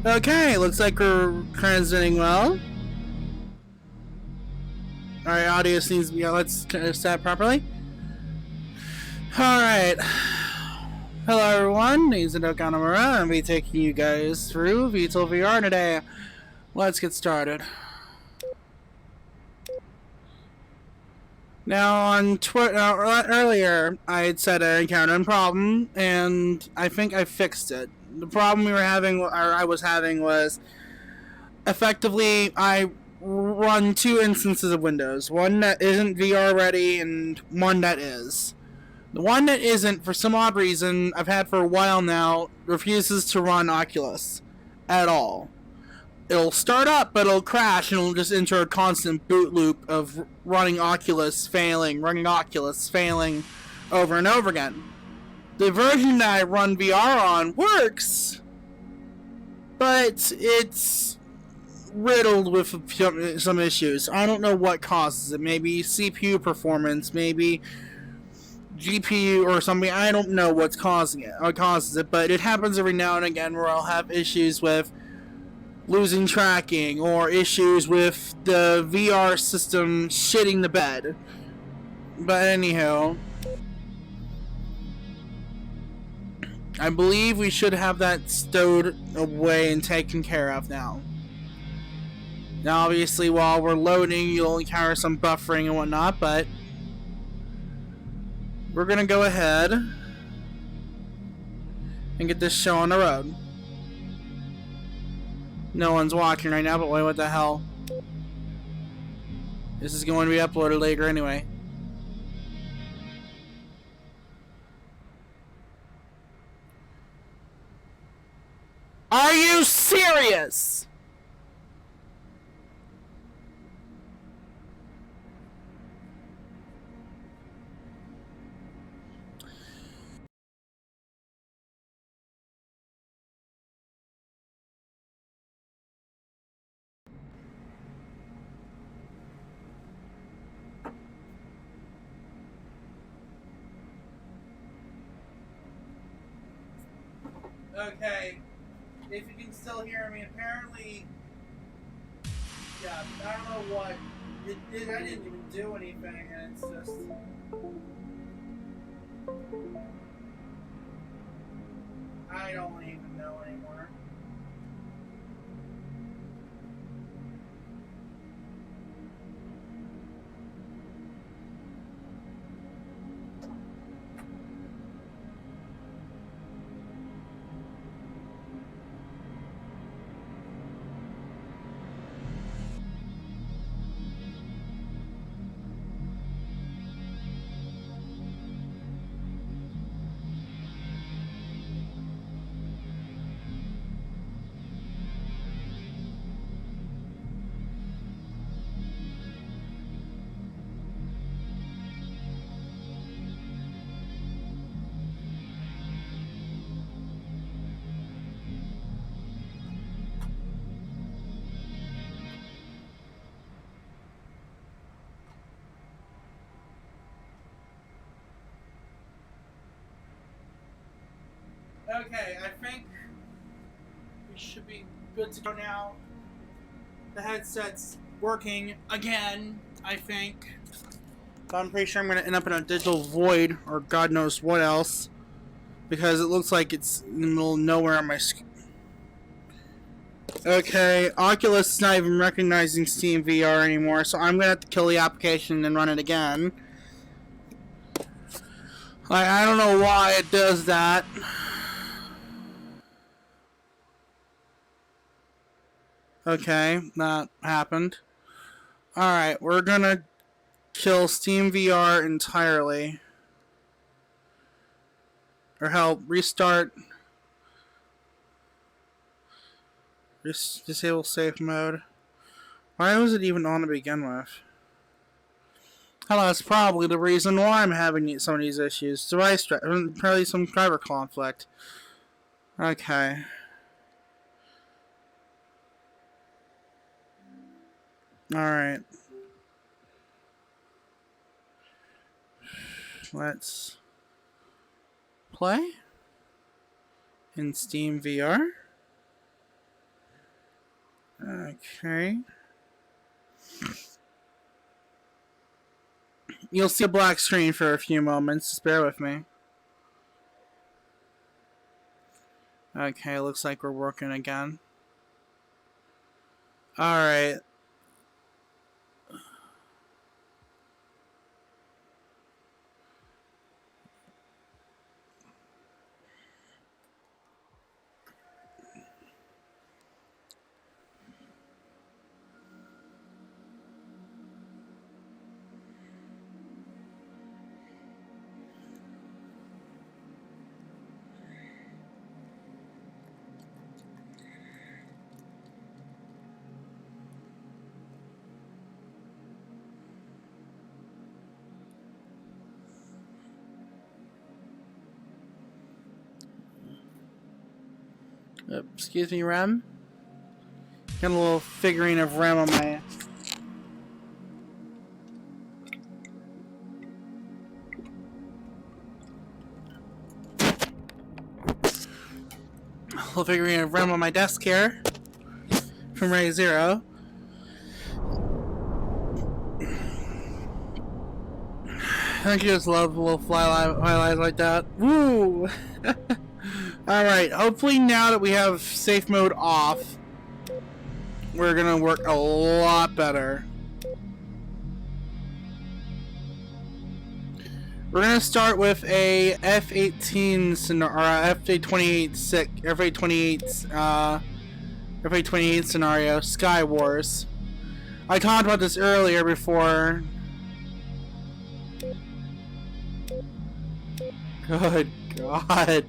Okay, looks like we're transmitting well. Alright, audio seems to be. Let's set properly. Alright. Hello everyone, Izado Kanamura, and I'll be taking you guys through VTOL VR today. Let's get started. Now, on Twitter earlier, I had said I encountered a problem, and I think I fixed it. The problem I was having was, effectively, I run two instances of Windows. One that isn't VR ready, and one that is. The one that isn't, for some odd reason, I've had for a while now, refuses to run Oculus at all. It'll start up, but it'll crash, and it'll just enter a constant boot loop of running Oculus, failing, over and over again. The version that I run VR on works, but it's riddled with some issues. I don't know what causes it. Maybe CPU performance, maybe GPU or something. I don't know what causes it, but it happens every now and again where I'll have issues with losing tracking or issues with the VR system shitting the bed. But anyhow, I believe we should have that stowed away and taken care of now. Now, obviously, while we're loading, you'll encounter some buffering and whatnot, but we're gonna go ahead and get this show on the road. No one's watching right now, but wait, what the hell? This is going to be uploaded later anyway. Are you serious? Okay, if you can still hear me, apparently, yeah, I don't know what, I didn't even do anything, and it's just, I don't even know anymore. Okay, I think we should be good to go now. The headset's working again, I think. But I'm pretty sure I'm going to end up in a digital void, or God knows what else. Because it looks like it's in the middle of nowhere on my screen. Okay, Oculus is not even recognizing Steam VR anymore, so I'm going to have to kill the application and run it again. I don't know why it does that. Okay, that happened. Alright, we're gonna kill Steam VR entirely. Or hell, restart. Just disable safe mode. Why was it even on to begin with? Hell, that's probably the reason why I'm having some of these issues. Probably some driver conflict. Okay. Alright. Let's play in Steam VR. Okay. You'll see a black screen for a few moments. Just bear with me. Okay, looks like we're working again. Alright. Excuse me, Rem? Got a little figurine of Rem on my... little figurine of Rem on my desk here. From Ray Zero. I just love little highlights like that. Woo! Alright, hopefully now that we have safe mode off, we're gonna work a lot better. We're gonna start with a F-18 scenario, or F-A-28 scenario, Sky Wars. I talked about this earlier before. Good God.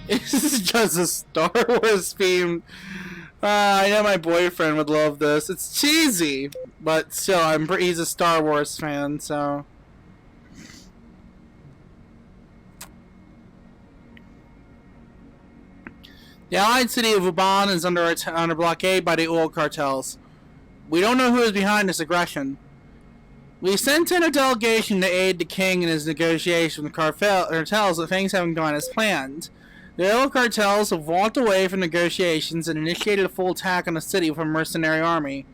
This is just a Star Wars theme. I know my boyfriend would love this. It's cheesy, but still, he's a Star Wars fan, so. The allied city of Uban is under blockade by the oil cartels. We don't know who is behind this aggression. We sent in a delegation to aid the king in his negotiations with the cartels, but things haven't gone as planned. The oil cartels have walked away from negotiations and initiated a full attack on the city with a mercenary army.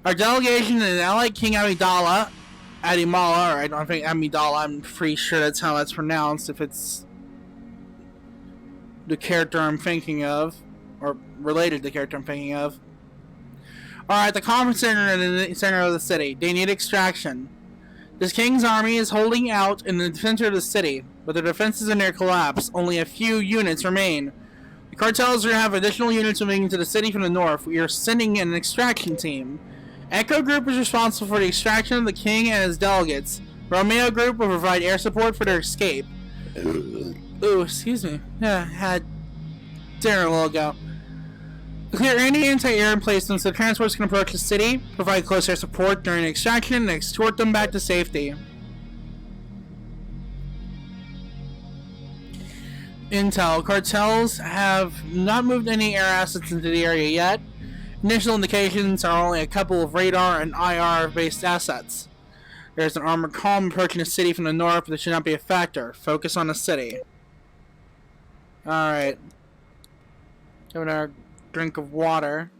Our delegation and the allied king Amidala, or I don't think Amidala, I'm pretty sure that's how that's pronounced, if it's the character I'm thinking of, or related to the character I'm thinking of, are at the conference center in the center of the city. They need extraction. This king's army is holding out in the center of the city, but the defenses are near collapse. Only a few units remain. The cartels are going to have additional units moving into the city from the north. We are sending an extraction team. Echo Group is responsible for the extraction of the king and his delegates. Romeo Group will provide air support for their escape. Ooh, excuse me. Yeah, had dinner a while ago. Clear any anti-air emplacements so transports can approach the city, provide close air support during extraction, and escort them back to safety. Intel. Cartels have not moved any air assets into the area yet. Initial indications are only a couple of radar and IR-based assets. There's an armored column approaching the city from the north, but this should not be a factor. Focus on the city. Alright. Giving our drink of water.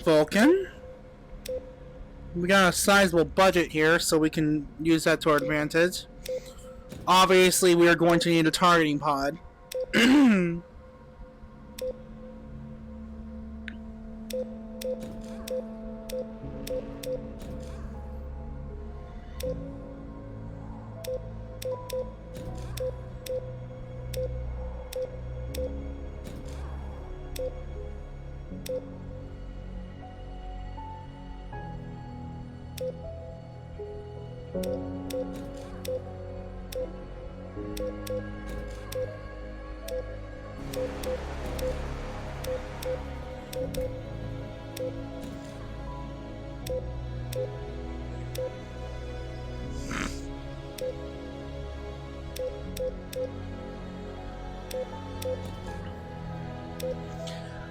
Vulcan. We got a sizable budget here, so we can use that to our advantage. Obviously, we are going to need a targeting pod.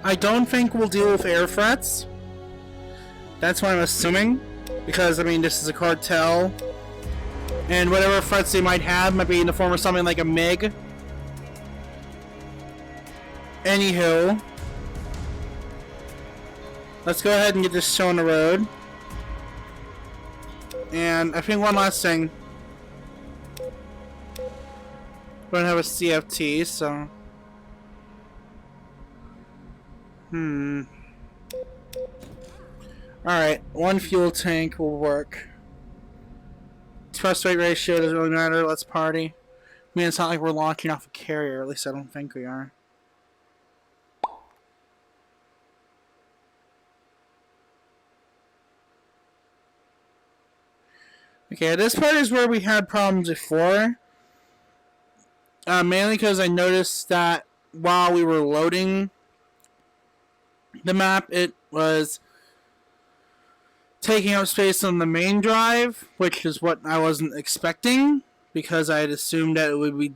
I don't think we'll deal with air threats. That's what I'm assuming. Because, I mean, this is a cartel. And whatever threats they might have might be in the form of something like a MiG. Anywho. Let's go ahead and get this show on the road. And I think one last thing. We don't have a CFT, so... Alright, one fuel tank will work. Thrust weight ratio doesn't really matter, let's party. I mean, it's not like we're launching off a carrier, at least I don't think we are. Okay, this part is where we had problems before. Mainly because I noticed that while we were loading the map, it was taking up space on the main drive, which is what I wasn't expecting, because I had assumed that it would be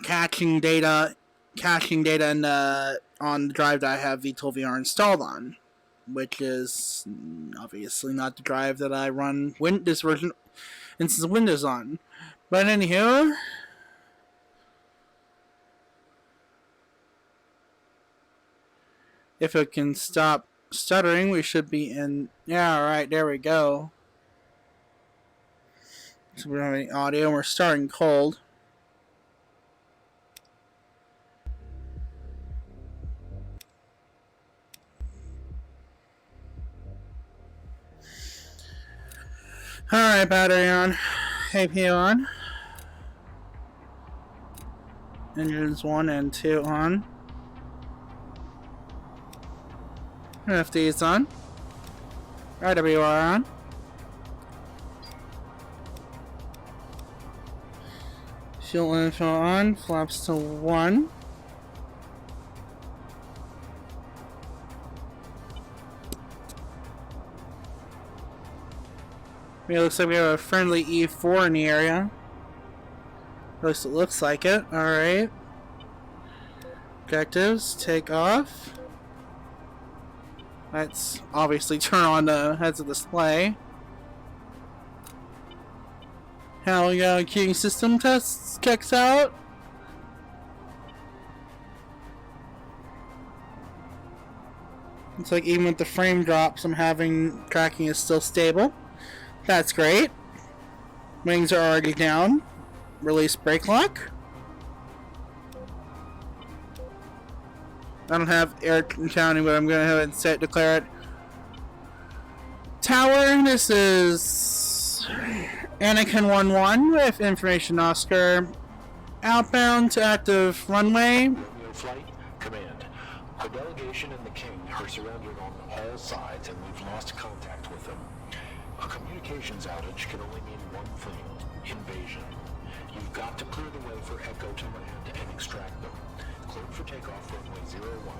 caching data in on the drive that I have VTOL VR installed on, which is obviously not the drive that I run this version instance of Windows on. But anywho, if it can stop stuttering, we should be in... Yeah, alright, there we go. So we don't have any audio, and we're starting cold. Alright, battery on. AP on. Engines 1 and 2 on. FD is on. RWR on. Fuel info on. Flaps to 1. It looks like we have a friendly E4 in the area. At least it looks like it. Alright. Objectives. Take off. Let's obviously turn on the heads-up display. How we got queuing system tests checks out. Looks like even with the frame drops I'm having, tracking is still stable. That's great. Wings are already down. Release brake lock. I don't have air counting, but I'm going to go ahead and declare it. Tower, this is Anakin 1-1 with information Oscar. Outbound to active runway. Flight command. The delegation and the king are surrounded on all sides, and we've lost contact with them. A communications outage can only mean one thing: invasion. You've got to clear the way for Echo to land and extract them. Cleared for takeoff, runway 01.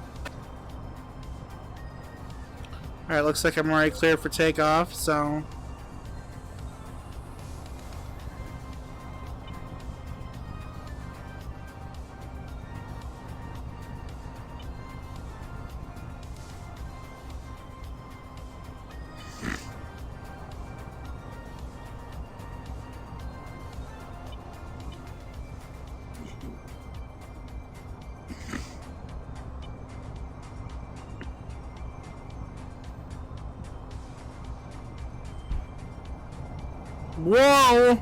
Alright, looks like I'm already cleared for takeoff, so... Whoa!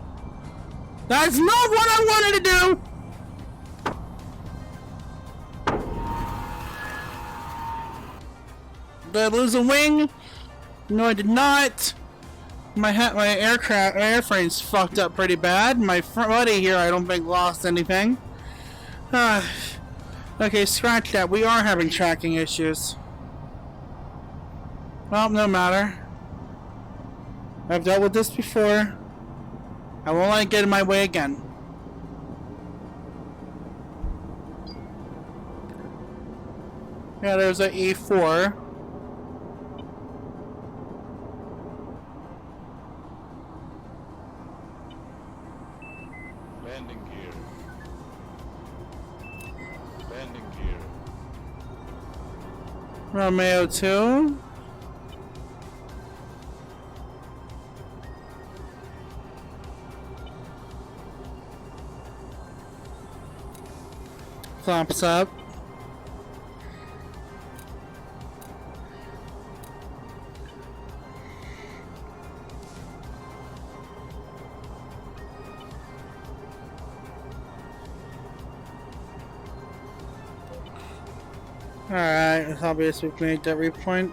That's not what I wanted to do! Did I lose a wing? No, I did not. My airframe's fucked up pretty bad. My buddy here, I don't think, lost anything. Okay, scratch that. We are having tracking issues. Well, no matter. I've dealt with this before. I won't let it get in my way again. Yeah, there's a E4. Landing gear. Landing gear. Romeo 2. Flaps up. Alright, it's obvious we've made that repoint.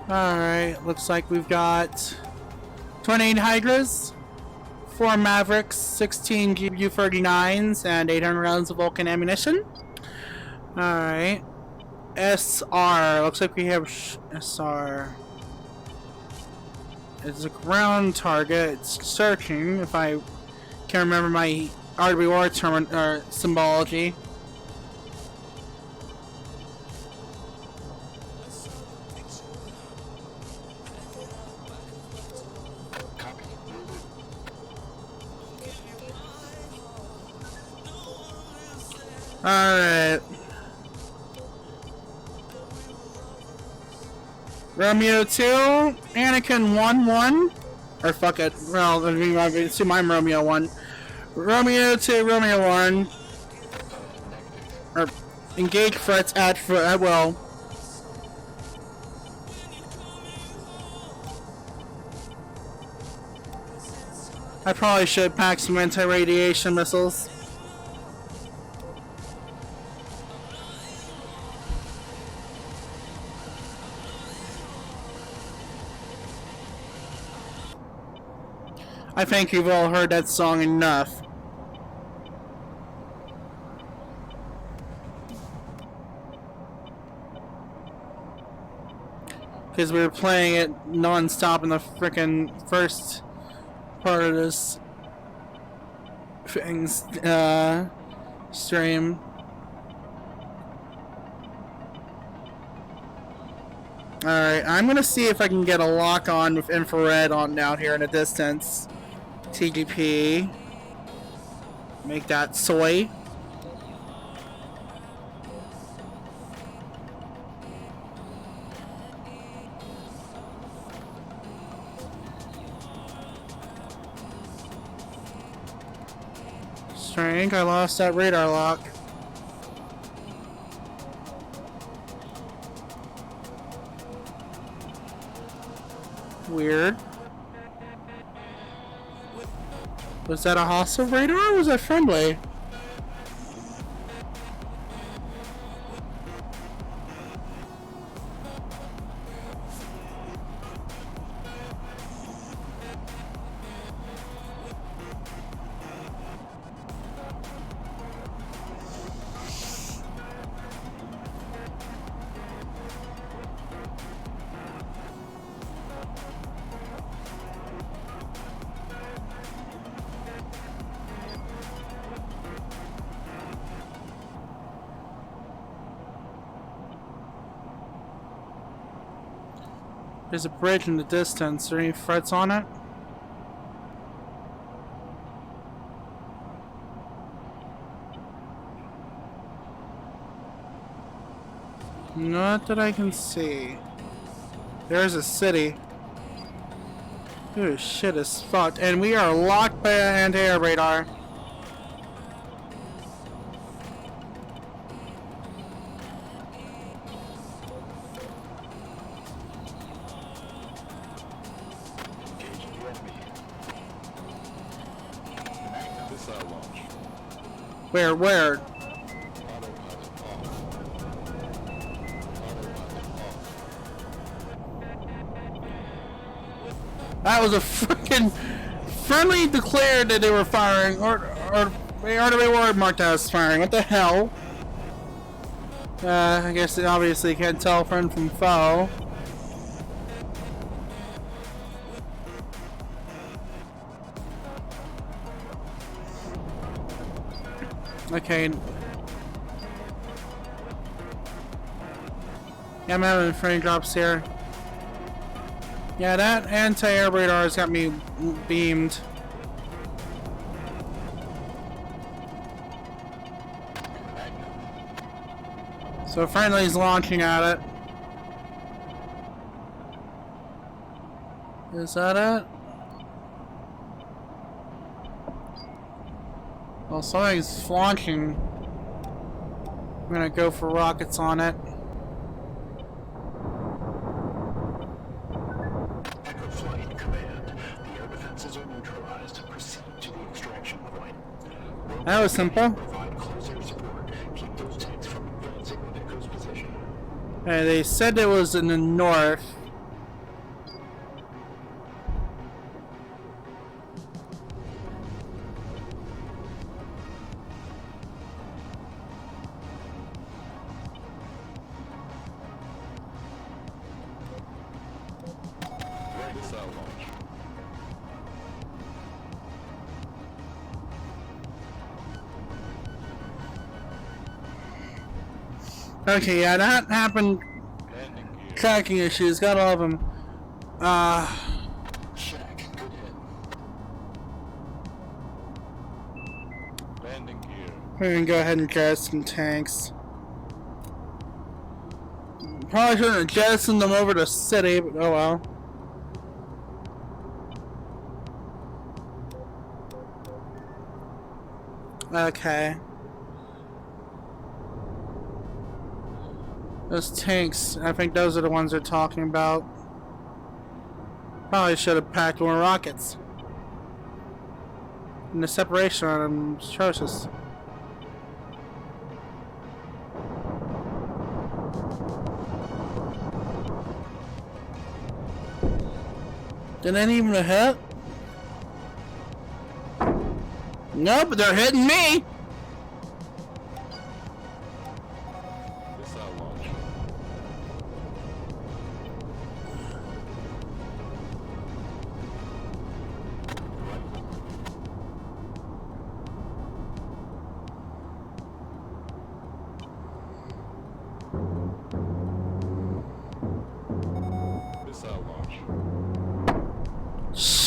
Alright, looks like we've got 28 Hydras, 4 Mavericks, 16 GBU-39s, and 800 rounds of Vulcan ammunition. Alright. SR, looks like we have SR. It's a ground target. It's searching, if I can remember my RWR term or symbology. Alright. Romeo 2, Anakin 1-1. Or fuck it. Well, I assume I'm Romeo 1. Romeo 2, Romeo 1. Or engage threats at will. I probably should pack some anti-radiation missiles. I think you've all heard that song enough. Because we were playing it non-stop in the frickin' first part of this stream. Alright, I'm gonna see if I can get a lock on with infrared on down here in the distance. TGP. Make that soy. Strange, I lost that radar lock. Weird. Was that a hostile radar or was that friendly? There's a bridge in the distance. Are there any threats on it? Not that I can see. There's a city. Dude, shit is fucked. And we are locked by an anti-air radar. Where? That was a freaking friendly declared that they were firing, or they were marked as firing. What the hell? I guess they obviously can't tell friend from foe. Okay. Yeah, I'm having frame drops here. Yeah, that anti-air radar's got me beamed. So friendly's launching at it. Is that it? Well, something's launching. I'm gonna go for rockets on it. Echo Flight Command. The air defenses are neutralized. Proceed to the extraction point. That was simple. Provide close air support. Keep those tanks from advancing with Echo's position. Hey, they said it was in the north. Okay, yeah, that happened. Tracking issues, got all of them. Check. Good hit. Landing gear. We're gonna go ahead and jettison tanks. Probably shouldn't have jettisoned them over to the city, but oh well. Okay. Those tanks, I think those are the ones they're talking about. Probably should have packed more rockets. And the separation on them is atrocious. Did any even hit? Nope, but they're hitting me!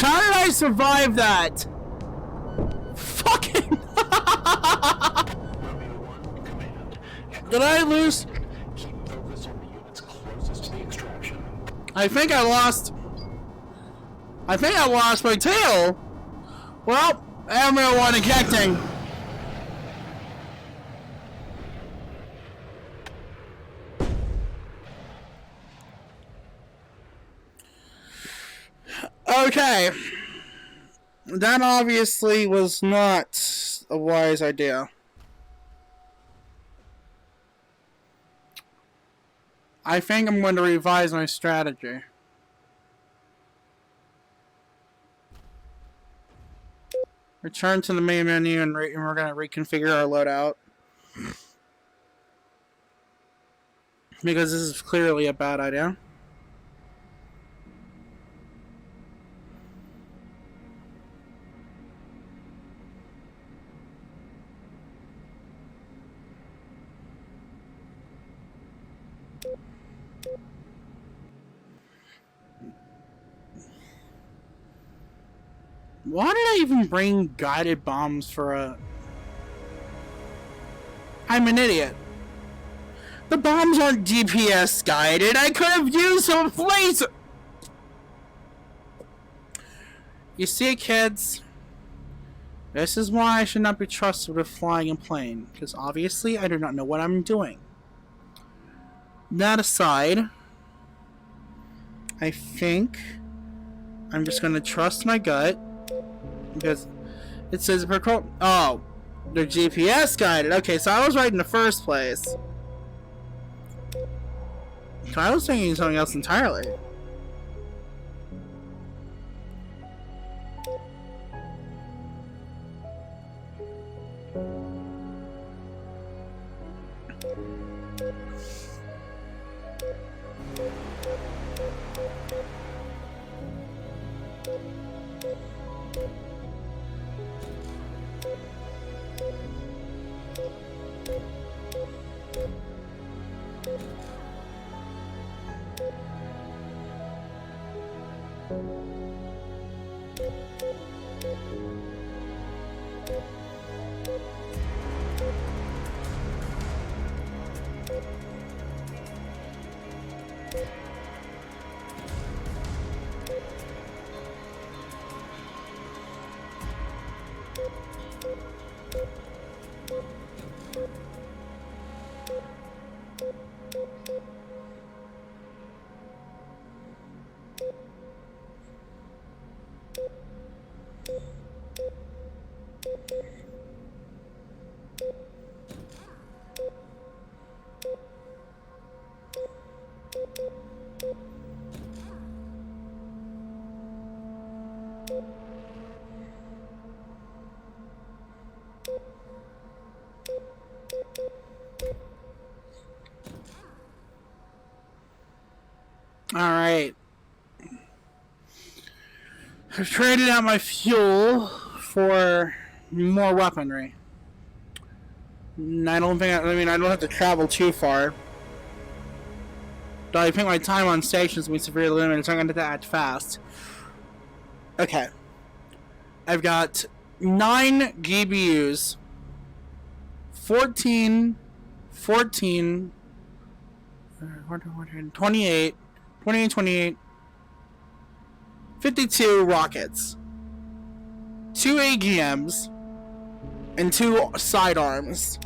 How did I survive that? Fucking. Did I lose? Keep focus on the units closest to the extraction. I think I lost my tail. Well, everyone ejecting. Okay. That obviously was not a wise idea. I think I'm going to revise my strategy. Return to the main menu and we're going to reconfigure our loadout. Because this is clearly a bad idea. Why did I even bring guided bombs for a... I'm an idiot. The bombs aren't GPS guided. I could have used some laser. You see, kids? This is why I should not be trusted with flying a plane. Because obviously I do not know what I'm doing. That aside, I think I'm just going to trust my gut. Because it says oh, they're GPS guided. Okay, so I was right in the first place. So I was thinking something else entirely. Alright. I've traded out my fuel for more weaponry. I don't think, I mean, I don't have to travel too far. Though I think my time on stations will be severely limited, so I'm going to act fast. Okay. I've got 9 GBUs, 14, 28, 52 rockets, 2 AGMs, and 2 sidearms.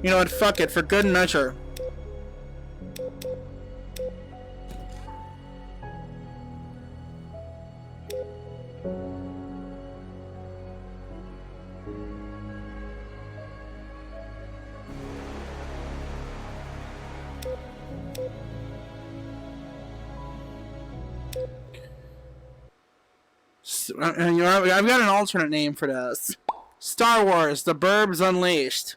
You know what? Fuck it, for good measure. And you know, I've got an alternate name for this. Star Wars: The Burbs Unleashed.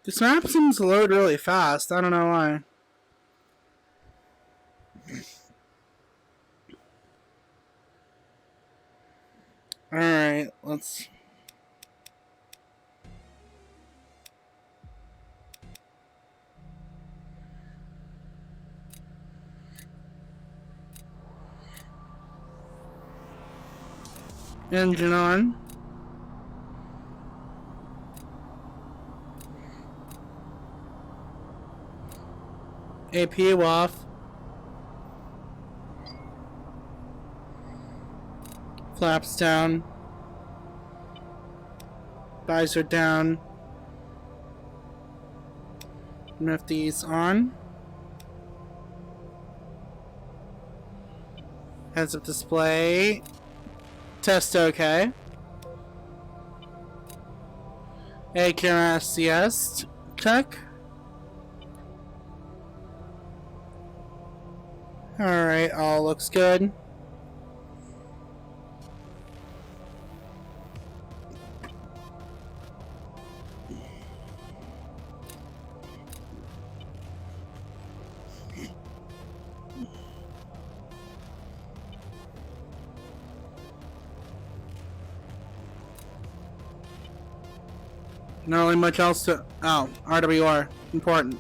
This map seems to load really fast. I don't know why. Alright, let's... Engine on. APU off. Flaps down. Visor down. Nifty's on. Heads up display. Test okay. AQRS SCS check. Alright, all looks good. Not really much else to... Oh, RWR. Important.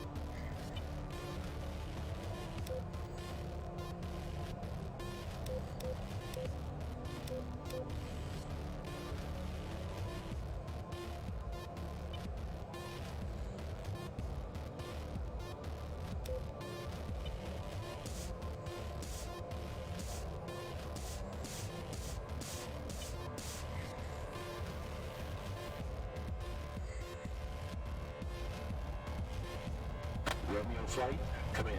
Romeo Flight, Command.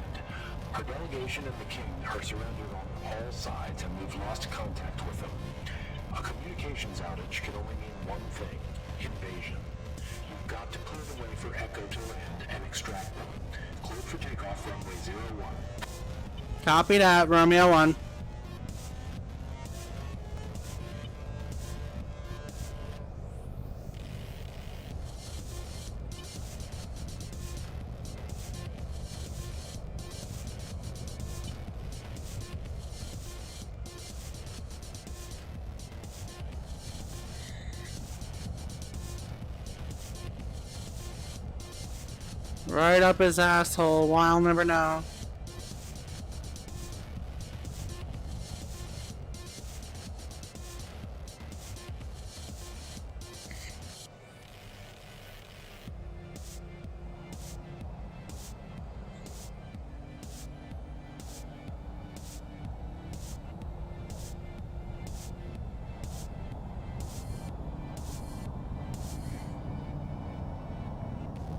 Our delegation and the King are surrounded on all sides and we've lost contact with them. A communications outage can only mean one thing: invasion. You've got to clear the way for Echo to land and extract them. Cleared for takeoff, runway 01. Copy that, Romeo 1. Right up his asshole. Why, I'll never know.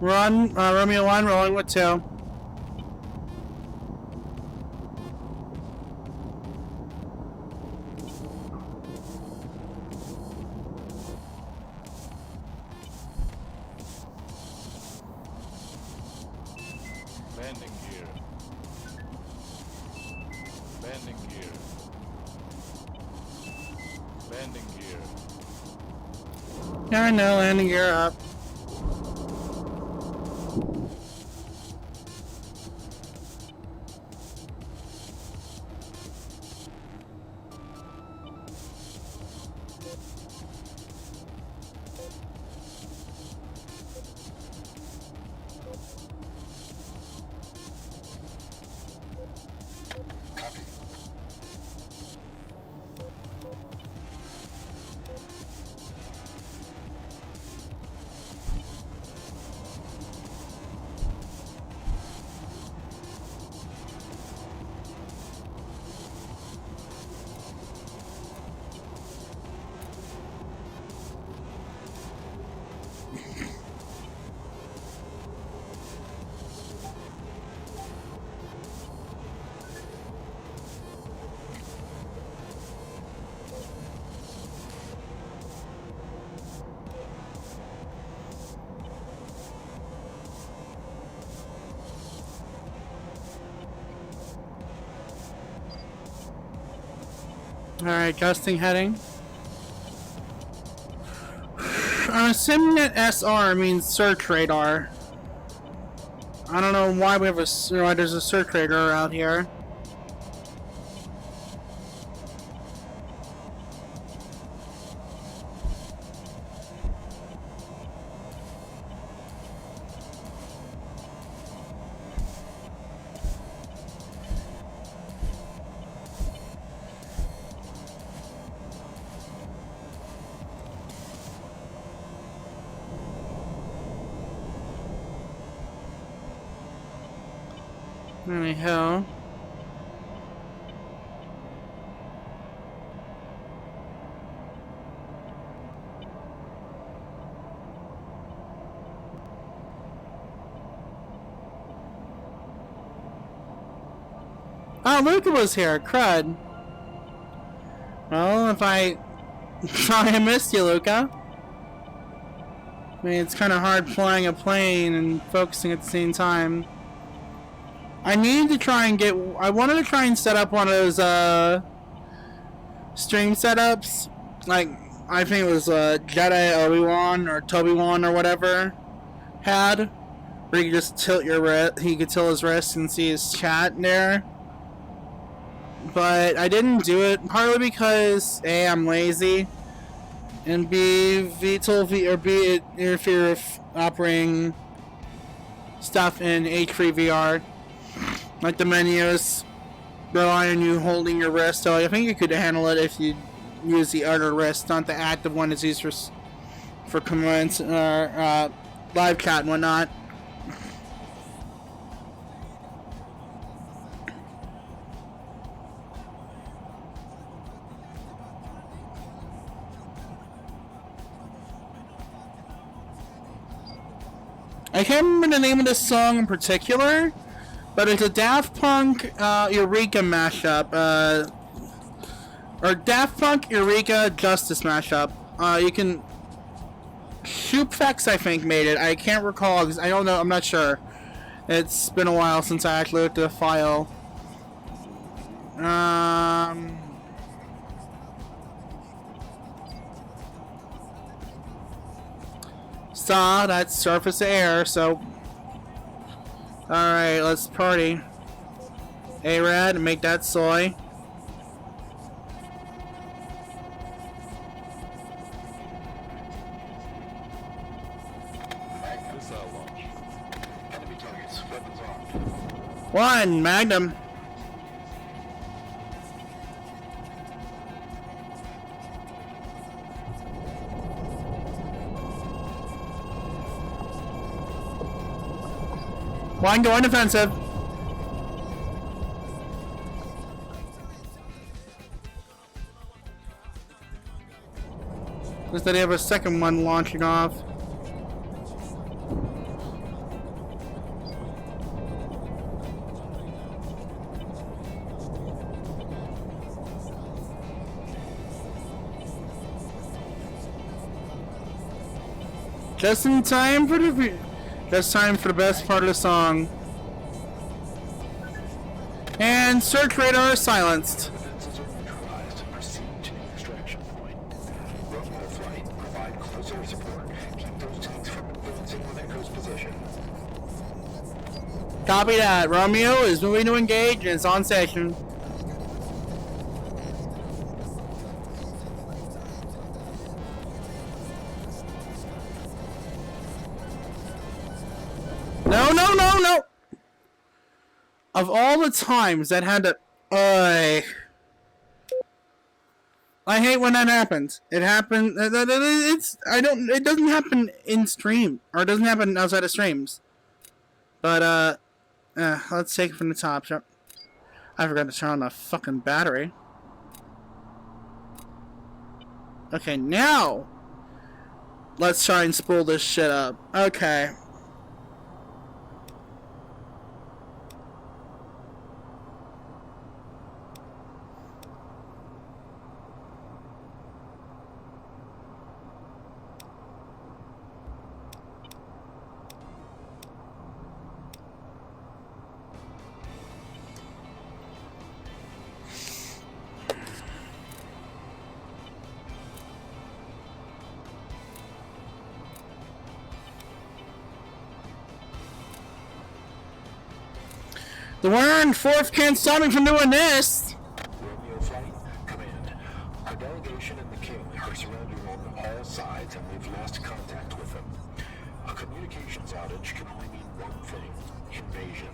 Run, Romeo 1, rolling with 2. Landing gear. Landing gear. Landing gear. Yeah, I know, landing gear up. Copy. Alright, gusting heading. I'm assuming that SR means search radar. I don't know why we have why there's a search radar out here. Anyhow. Oh, Luca was here. Crud. Well, if I... Sorry I missed you, Luca. I mean, it's kind of hard flying a plane and focusing at the same time. I needed to try and get... I wanted to try and set up one of those, stream setups. Like, I think it was, Jedi Obi-Wan or Toby-Wan or whatever had. Where you could just tilt your wrist... He could tilt his wrist and see his chat there. But I didn't do it, partly because A, I'm lazy, and B, VTOL VR, or B, it interfere with operating stuff in H3 VR. Like the menus rely on you holding your wrist, so I think you could handle it if you use the other wrist, not the active one that's used for comments or live chat and whatnot. I can't remember the name of this song in particular, but it's a Daft Punk Eureka mashup, or Daft Punk Eureka Justice mashup. You can... Shoopfex, I think, made it. I can't recall, because I don't know, I'm not sure. It's been a while since I actually looked at the file. Saw that's surface air, so alright, let's party. A-Rad, make that soy. Missile launch. Enemy targets. Weapons armed. One, Magnum. One going defensive. Looks like they have a second one launching off. Just in time for the best part of the song. And search radar is silenced. Defenses are neutralized. Proceed to the extraction point. Romeo flight, provide close air support. Keep those tanks from advancing on Echo's position. Copy that. Romeo is moving to engage and it's on station. No, no, no, no! Of all the times that had to... I hate when that happens. It happens... It doesn't happen in stream. Or it doesn't happen outside of streams. But, let's take it from the top. I forgot to turn on the fucking battery. Okay, now... Let's try and spool this shit up. Okay. The 104th can't stop me from doing this! Romeo flight, command. Our delegation and the King are surrounded on all sides and we've lost contact with them. A communications outage can only mean one thing: invasion.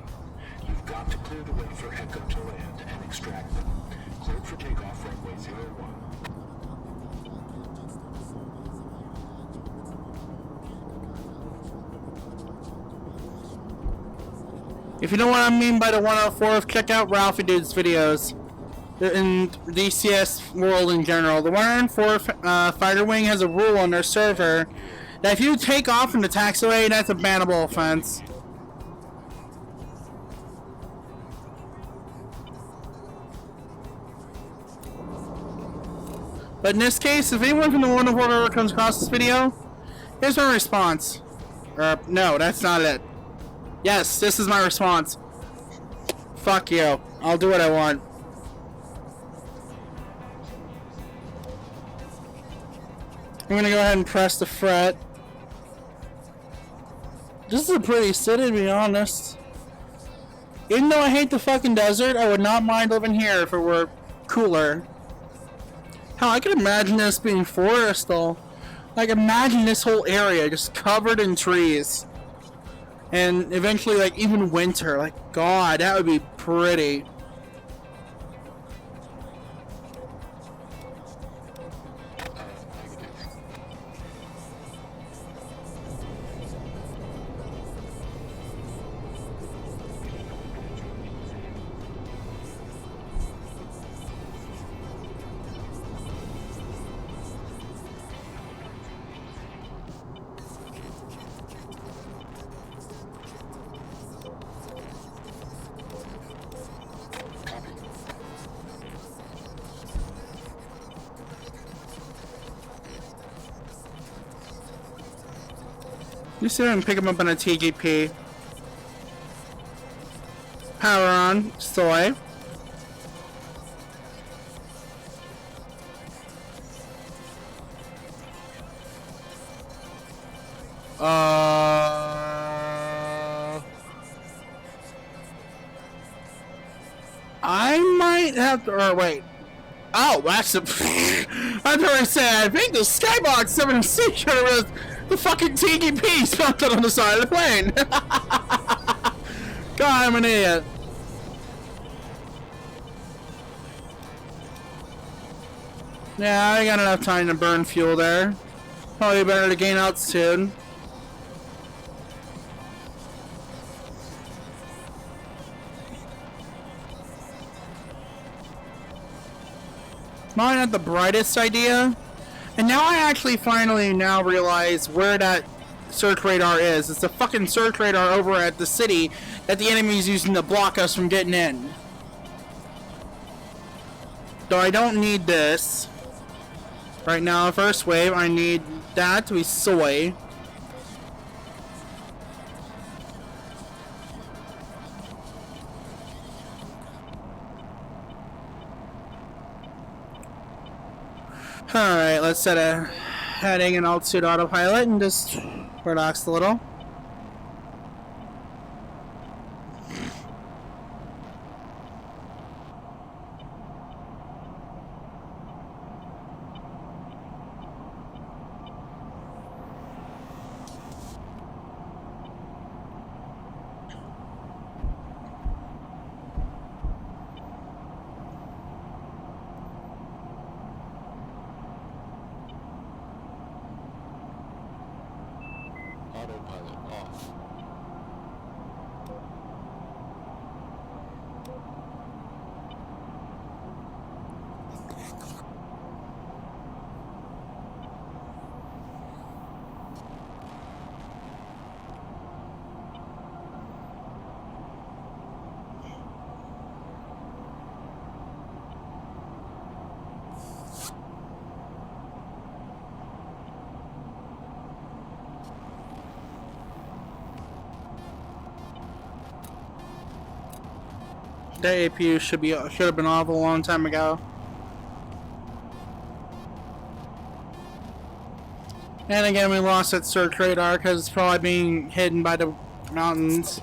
You've got to clear the way for Echo to land and extract them. Cleared for takeoff runway 01. If you know what I mean by the 104th, check out Ralphie Dude's videos. In DCS world in general. The 104th Fighter Wing has a rule on their server that if you take off from the taxiway, that's a bannable offense. But in this case, if anyone from the 104 ever comes across this video, here's my response. No, that's not it. Yes, this is my response. Fuck you. I'll do what I want. I'm gonna go ahead and press the fret. This is a pretty city, to be honest. Even though I hate the fucking desert, I would not mind living here if it were cooler. Hell, I can imagine this being forest, though. Like, imagine this whole area just covered in trees. And eventually, like, even winter. Like, God, that would be pretty. You sit there and pick him up on a TGP. Power on, soy. I might have to, or wait. Oh, that's the, that's what I said. I think the Skybox 76 should have the fucking TGP mounted on the side of the plane. God, I'm an idiot. Yeah, I got enough time to burn fuel there. Probably better to gain altitude. Probably not the brightest idea. And now I actually finally now realize where that search radar is. It's a fucking search radar over at the city that the enemy's using to block us from getting in. Though I don't need this. Right now, first wave, I need that to be soy. Alright, let's set a heading and altitude autopilot and just relax a little. Autopilot off. That APU should have been off a long time ago. And again, we lost that search radar because it's probably being hidden by the mountains.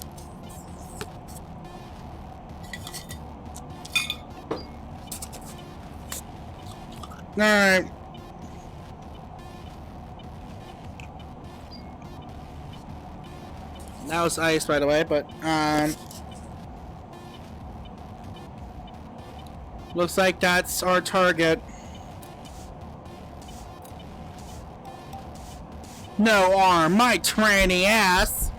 Alright. That was ice, by the way, but, looks like that's our target. No arm, my tranny ass!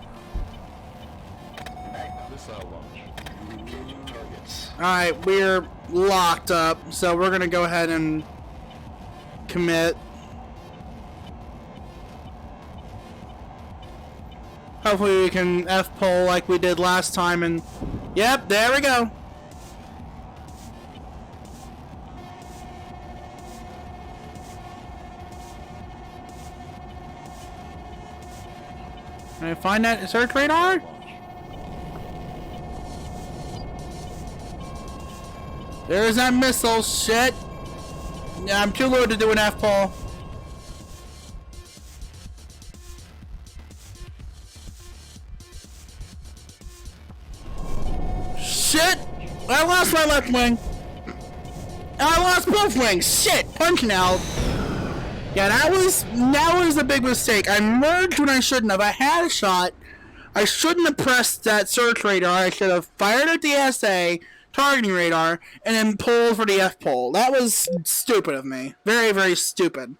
Missile launch. Engaging targets. Alright, we're locked up, so we're gonna go ahead and commit. Hopefully we can F-pull like we did last time and... Yep, there we go! Can I find that search radar? There's that missile shit! Yeah, I'm too low to do an F-pull. Shit! I lost my left wing! I lost both wings! Shit! Punching out! Yeah, that was a big mistake. I merged when I shouldn't have. I had a shot. I shouldn't have pressed that search radar. I should have fired at the SA, targeting radar, and then pulled for the F-pull. That was stupid of me. Very, very stupid.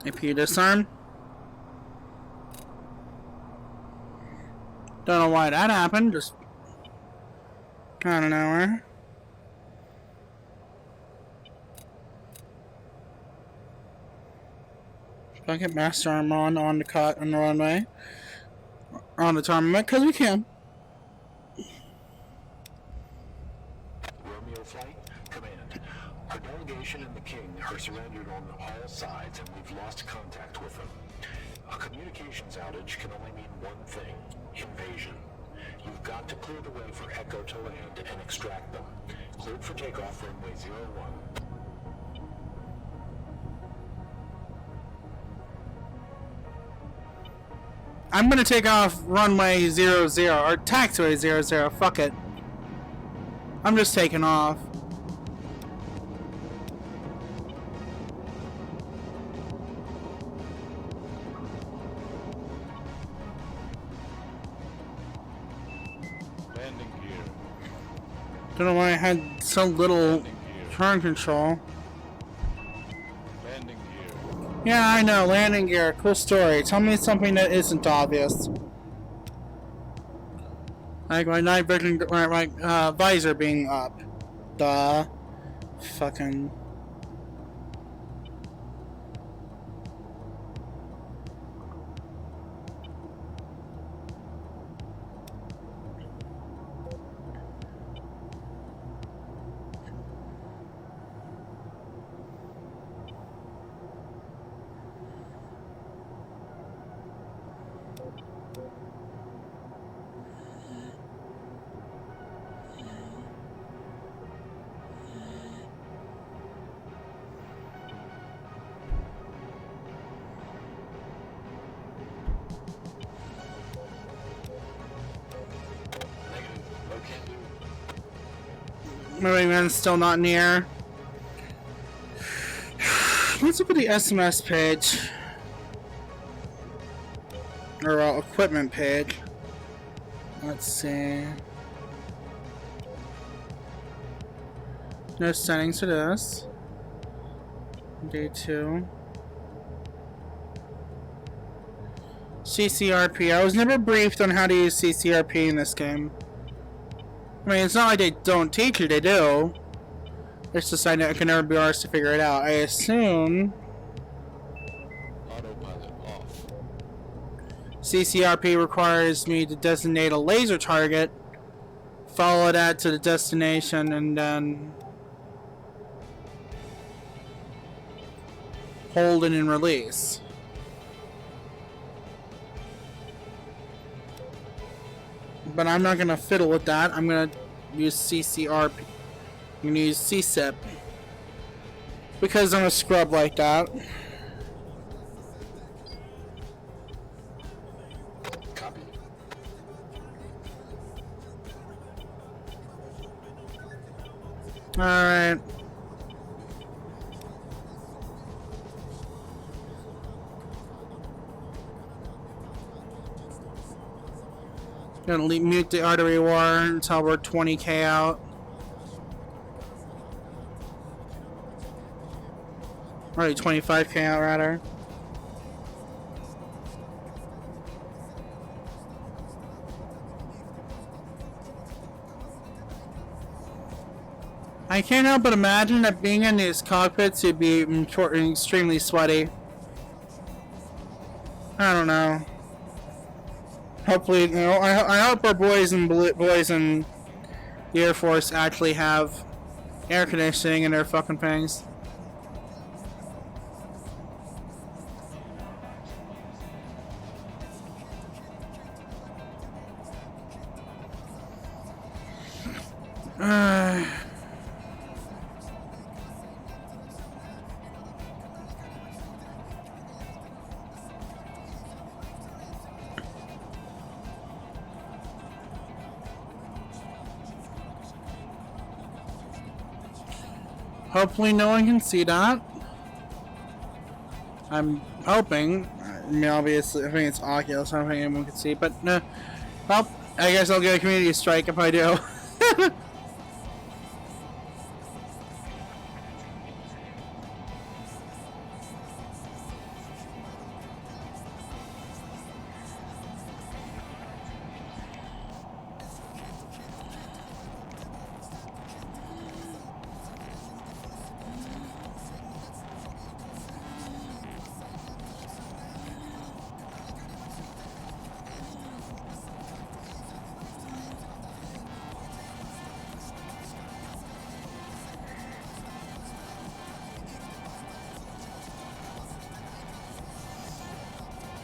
AP disarm. Don't know why that happened, just out of nowhere. I'll get master arm on the runway. On the tarmac, because we can. Romeo Flight, Command. Our delegation and the King are surrounded on all sides and we've lost contact with them. A communications outage can only mean one thing: invasion. You've got to clear the way for Echo to land and extract them. Cleared for takeoff, runway 01. I'm gonna take off runway 00, or taxiway 00, fuck it. I'm just taking off. Landing gear. Don't know why I had so little Landing gear. turn control. Landing gear. Yeah, I know, landing gear, cool story. Tell me something that isn't obvious. Like my night vision, my visor being up. Duh. Fucking... My wingman's still not near. Let's look at the SMS page. Or equipment page. Let's see. No settings to this. Day 2. CCRP. I was never briefed on how to use CCRP in this game. I mean, it's not like they don't teach you, they do. It's just I can never be asked to figure it out. I assume Autopilot off. CCRP requires me to designate a laser target, follow that to the destination, and then hold it and release. But I'm not gonna fiddle with that. I'm gonna use CCRP. I'm gonna use CSIP. Because I'm a scrub like that. Copy. Alright. Gonna mute the artery war until we're 20k out. Or 25k out, rather. I can't help but imagine that being in these cockpits would be extremely sweaty. I don't know. Hopefully, you know, I hope our boys in the Air Force actually have air conditioning in their fucking things. Hopefully no one can see that. I'm hoping. I mean, obviously, I think it's Oculus. I don't think anyone can see, but no. Well, I guess I'll get a community strike if I do.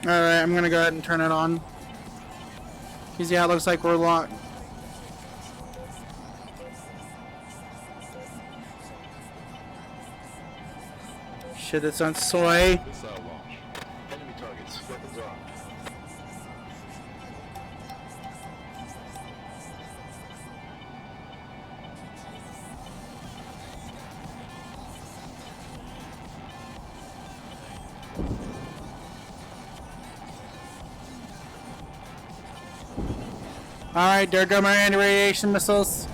Alright, I'm gonna go ahead and turn it on. Because yeah, it looks like we're locked. Shit, it's on soy. Missile launch. Enemy targets. Weapons on. Alright, there go my anti-radiation missiles.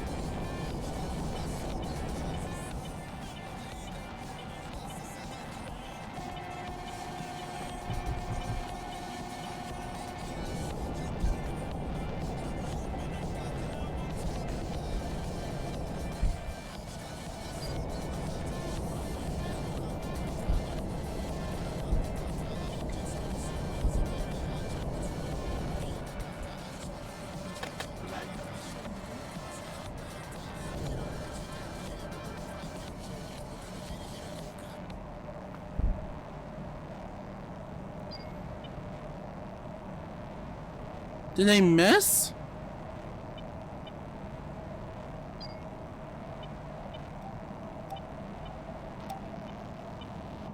Did they miss?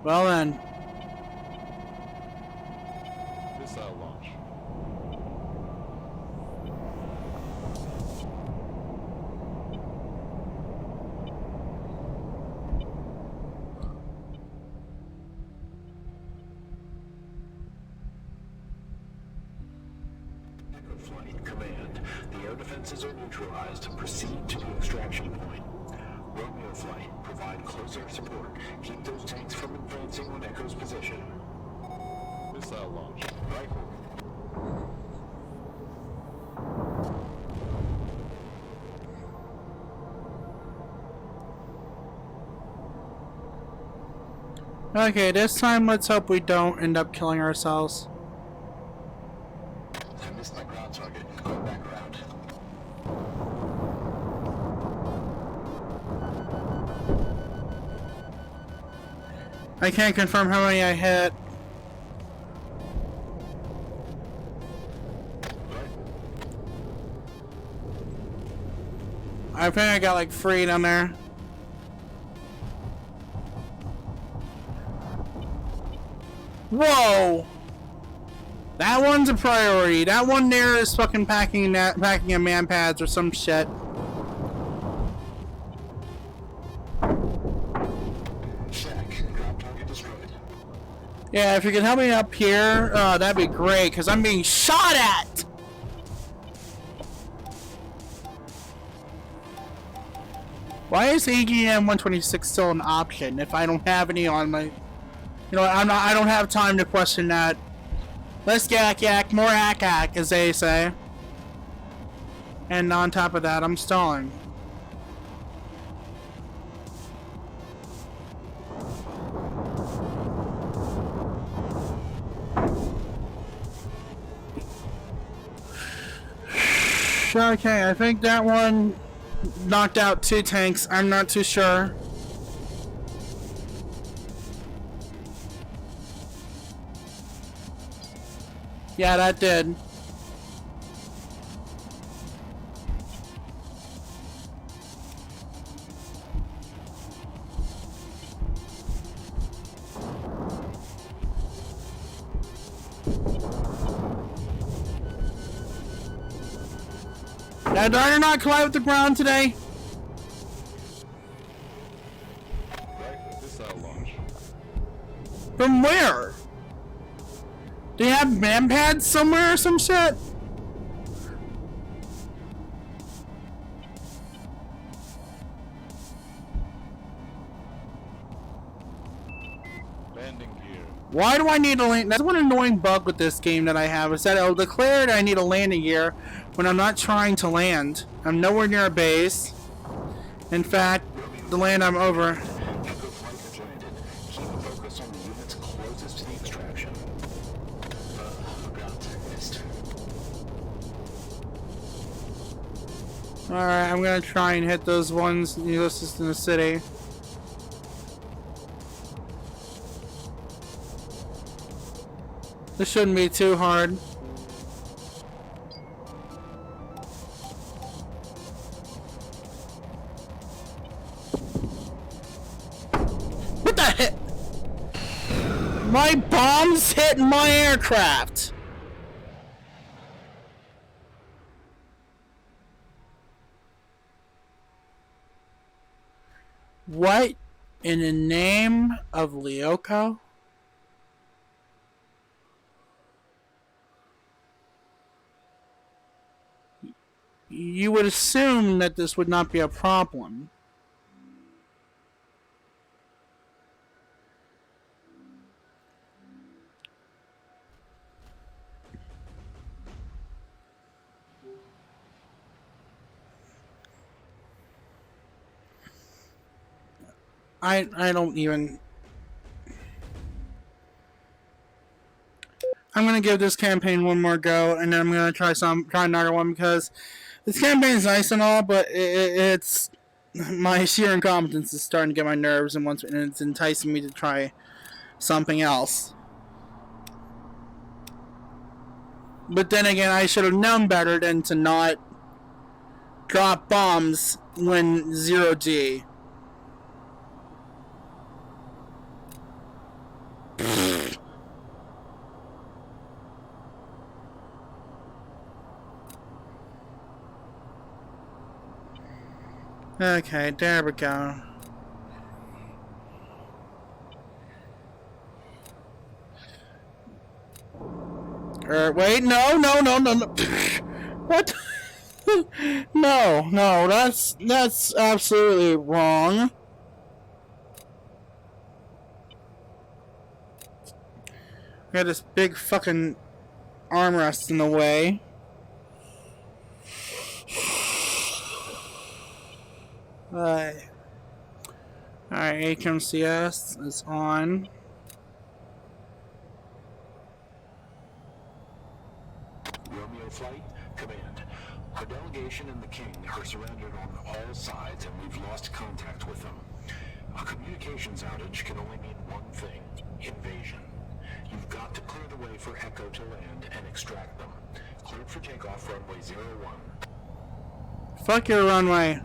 Well then. Missile launch. flight. Command. The air defenses are neutralized. Proceed to the extraction point. Romeo flight. Provide close air support. Keep those tanks from advancing on Echo's position. Missile launch. Rifle. Okay, this time let's hope we don't end up killing ourselves. I missed my ground target. Going back around. I can't confirm how many I hit. I think I got like 3 down there. Whoa! That one's a priority. That one there is fucking packing a man pads or some shit. Check. Ground target destroyed. Yeah, if you can help me up here, that'd be great, because I'm being shot at! Why is AGM 126 still an option if I don't have any on my... You know, I don't have time to question that. Less yak yak, more hack hack, as they say. And on top of that, I'm stalling. Okay, I think that one knocked out 2 tanks. I'm not too sure. Yeah, that did. Now, did I not collide with the ground today? Right. Missile launch. From where? Do you have man pads somewhere or some shit? Landing gear. Why do I need a land? That's one annoying bug with this game that I have, is that it'll declare that I need a landing gear when I'm not trying to land. I'm nowhere near a base. In fact, the land I'm over. Echo flight has landed. Keep focus on the units closest to the extraction. Ground tech missed. Alright, I'm gonna try and hit those ones closest in the city. This shouldn't be too hard. What the heck? My bombs hit my aircraft! What in the name of Lyoko? You would assume that this would not be a problem. I don't even... I'm gonna give this campaign one more go, and then I'm gonna try another one, because this campaign's nice and all, but it's my sheer incompetence is starting to get my nerves, and it's enticing me to try something else. But then again, I should have known better than to not drop bombs when 0G. Okay, there we go. Wait, no. What? No, no, that's absolutely wrong. We got this big fucking armrest in the way. Alright, HMCS is on. Romeo Flight, Command. Our delegation and the King are surrounded on all sides and we've lost contact with them. A communications outage can only mean one thing: invasion. You've got to clear the way for Echo to land and extract them. Cleared for takeoff, runway 01. Fuck your runway.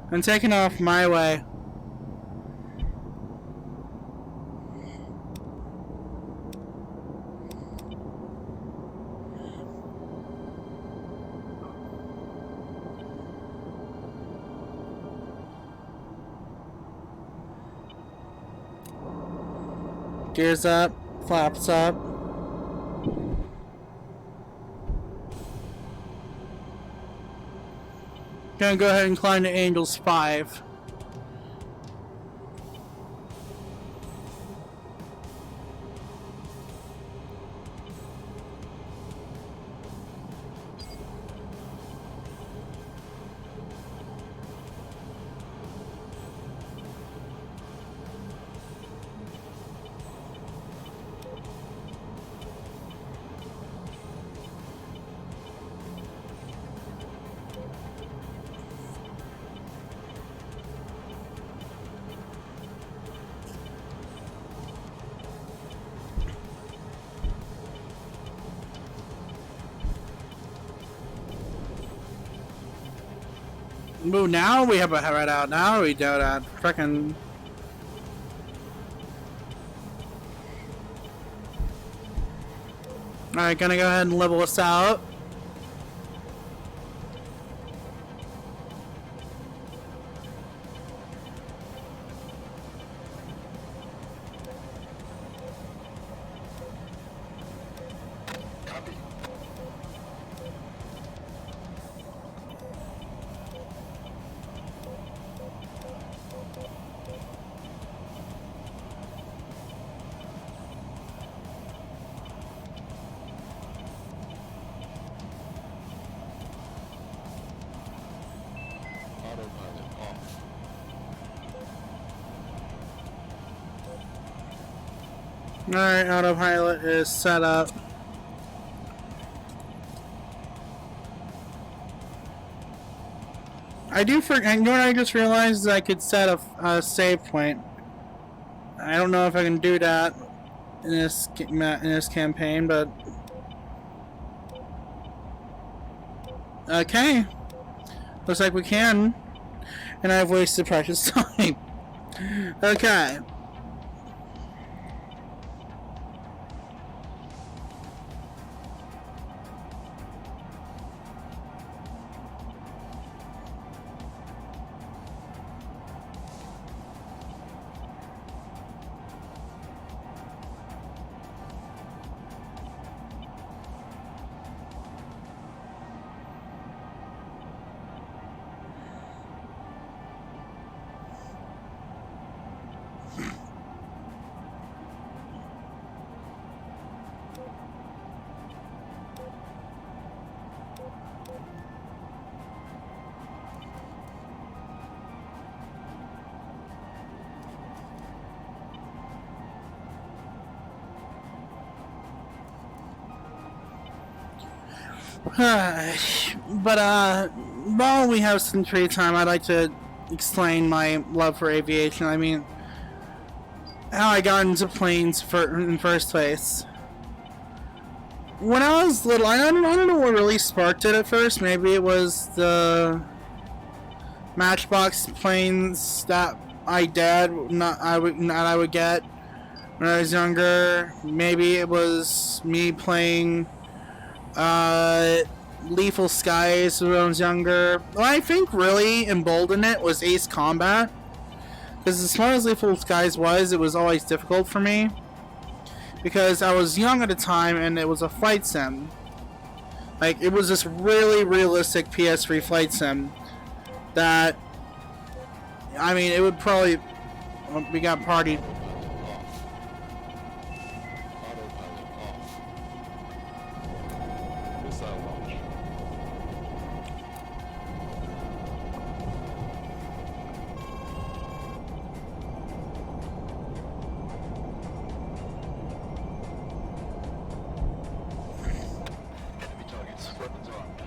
I'm taking off my way. Gears up, flaps up. Gonna go ahead and climb to Angels 5. Ooh, now we have a head out. Now we do that. Frickin'. Alright, gonna go ahead and level us out. Copy. Autopilot off. Alright, autopilot is set up. I do forget. You know what I just realized is I could set a save point. I don't know if I can do that in this campaign, but okay. Looks like we can, and I've wasted precious time. Okay. But while we have some free time, I'd like to explain my love for aviation. I mean, how I got into planes in the first place. When I was little, I don't know what really sparked it at first. Maybe it was the Matchbox planes that I would get when I was younger. Maybe it was me playing Lethal Skies when I was younger. What I think really emboldened it was Ace Combat. Because as far as Lethal Skies was, it was always difficult for me. because I was young at the time and it was a flight sim. Like, it was this really realistic PS3 flight sim that, I mean, it would probably, we got partied. Autopilot off. Missile launch. Enemy targets. Weapons armed.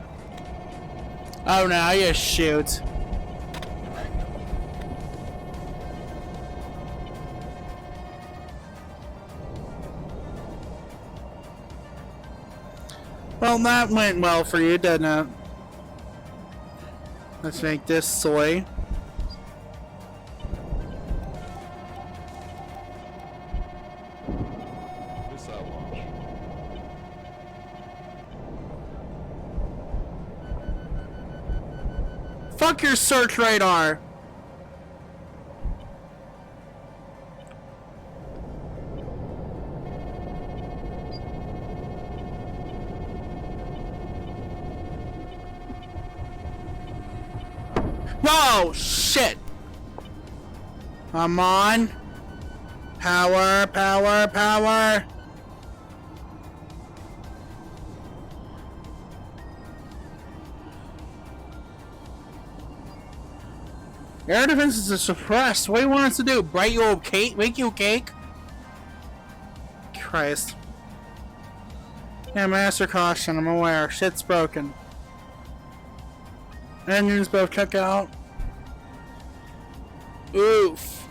Oh no, I just shoot. Well, that went well for you, didn't it? Let's make this soy. Missile launch. Fuck your search radar! Whoa! Shit! Come on! Power, power, power! Air defenses are suppressed. What do you want us to do? Bite you a cake? Make you a cake? Christ. Yeah, master caution. I'm aware. Shit's broken. Engines both took out. Oof.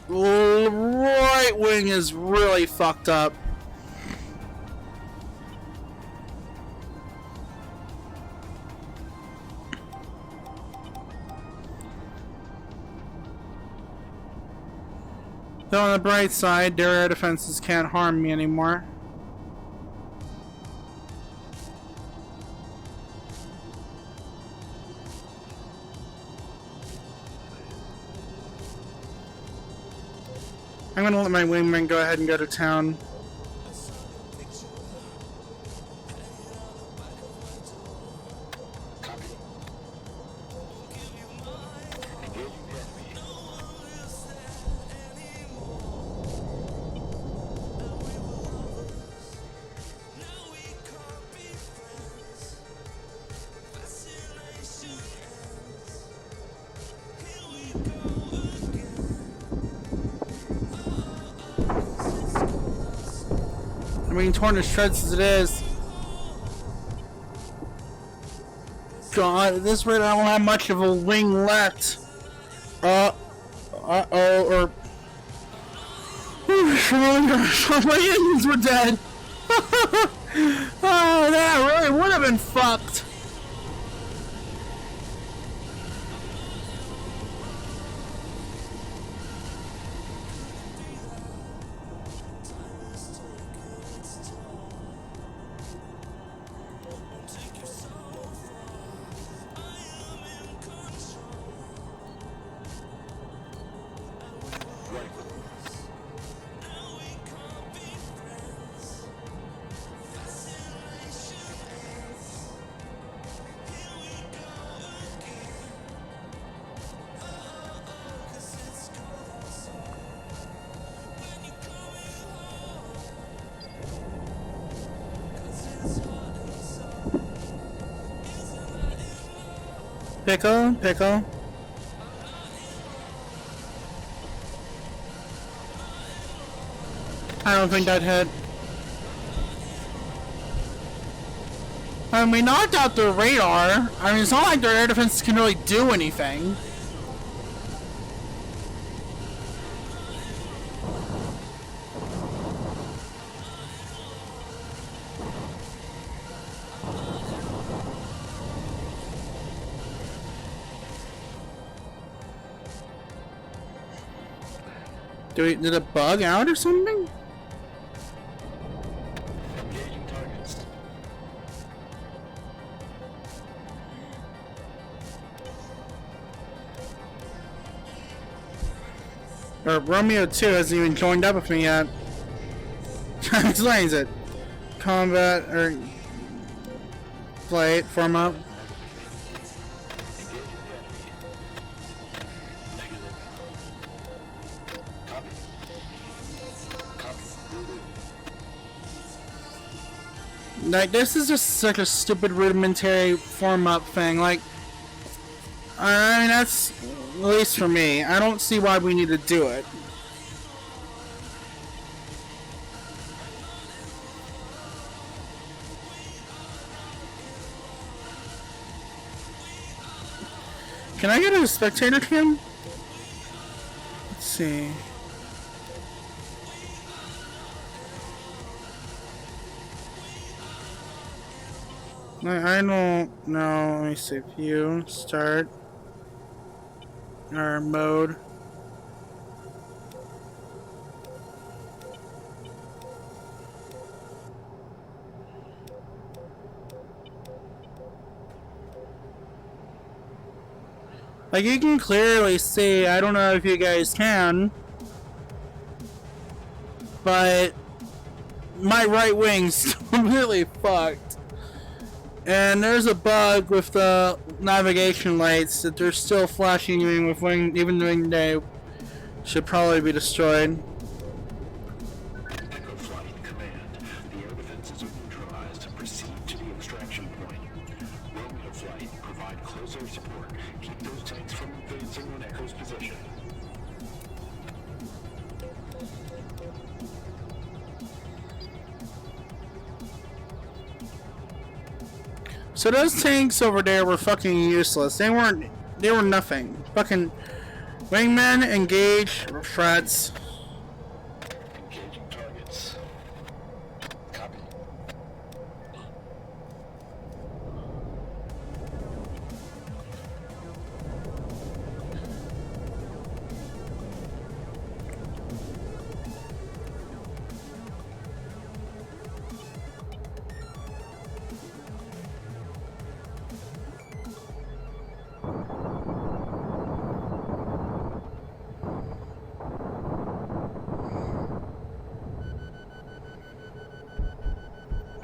Right wing is really fucked up. Though on the bright side, their air defenses can't harm me anymore. I'm gonna let my wingman go ahead and go to town. Copy. Engaging the enemy. I'm being torn to shreds as it is. God, at this rate I don't have much of a wing left. Uh-oh, or... my engines were dead. Oh, that really would have been fucked. Pickle, pickle. I don't think that hit. I mean, we knocked out their radar. I mean, it's not like their air defense can really do anything. Did it bug out or something? Engaging targets. Or Romeo 2 hasn't even joined up with me yet. explains it. Combat or flight form up. Like, this is just such a stupid rudimentary form up thing. Like, I mean, that's at least for me. I don't see why we need to do it. Can I get a spectator cam? Let's see. I don't know. Let me see. View, start, or mode. Like, you can clearly see, I don't know if you guys can, but my right wing's completely fucked. And there's a bug with the navigation lights that they're still flashing even with even during the day. Should probably be destroyed. Echo Flight Command. The air defenses are neutralized. Proceed to the extraction point. Romeo Flight. Provide close air support. Keep those tanks from advancing on Echo's position. So those tanks over there were fucking useless. They were nothing. Fucking wingmen engage threats. Engaging targets. Copy.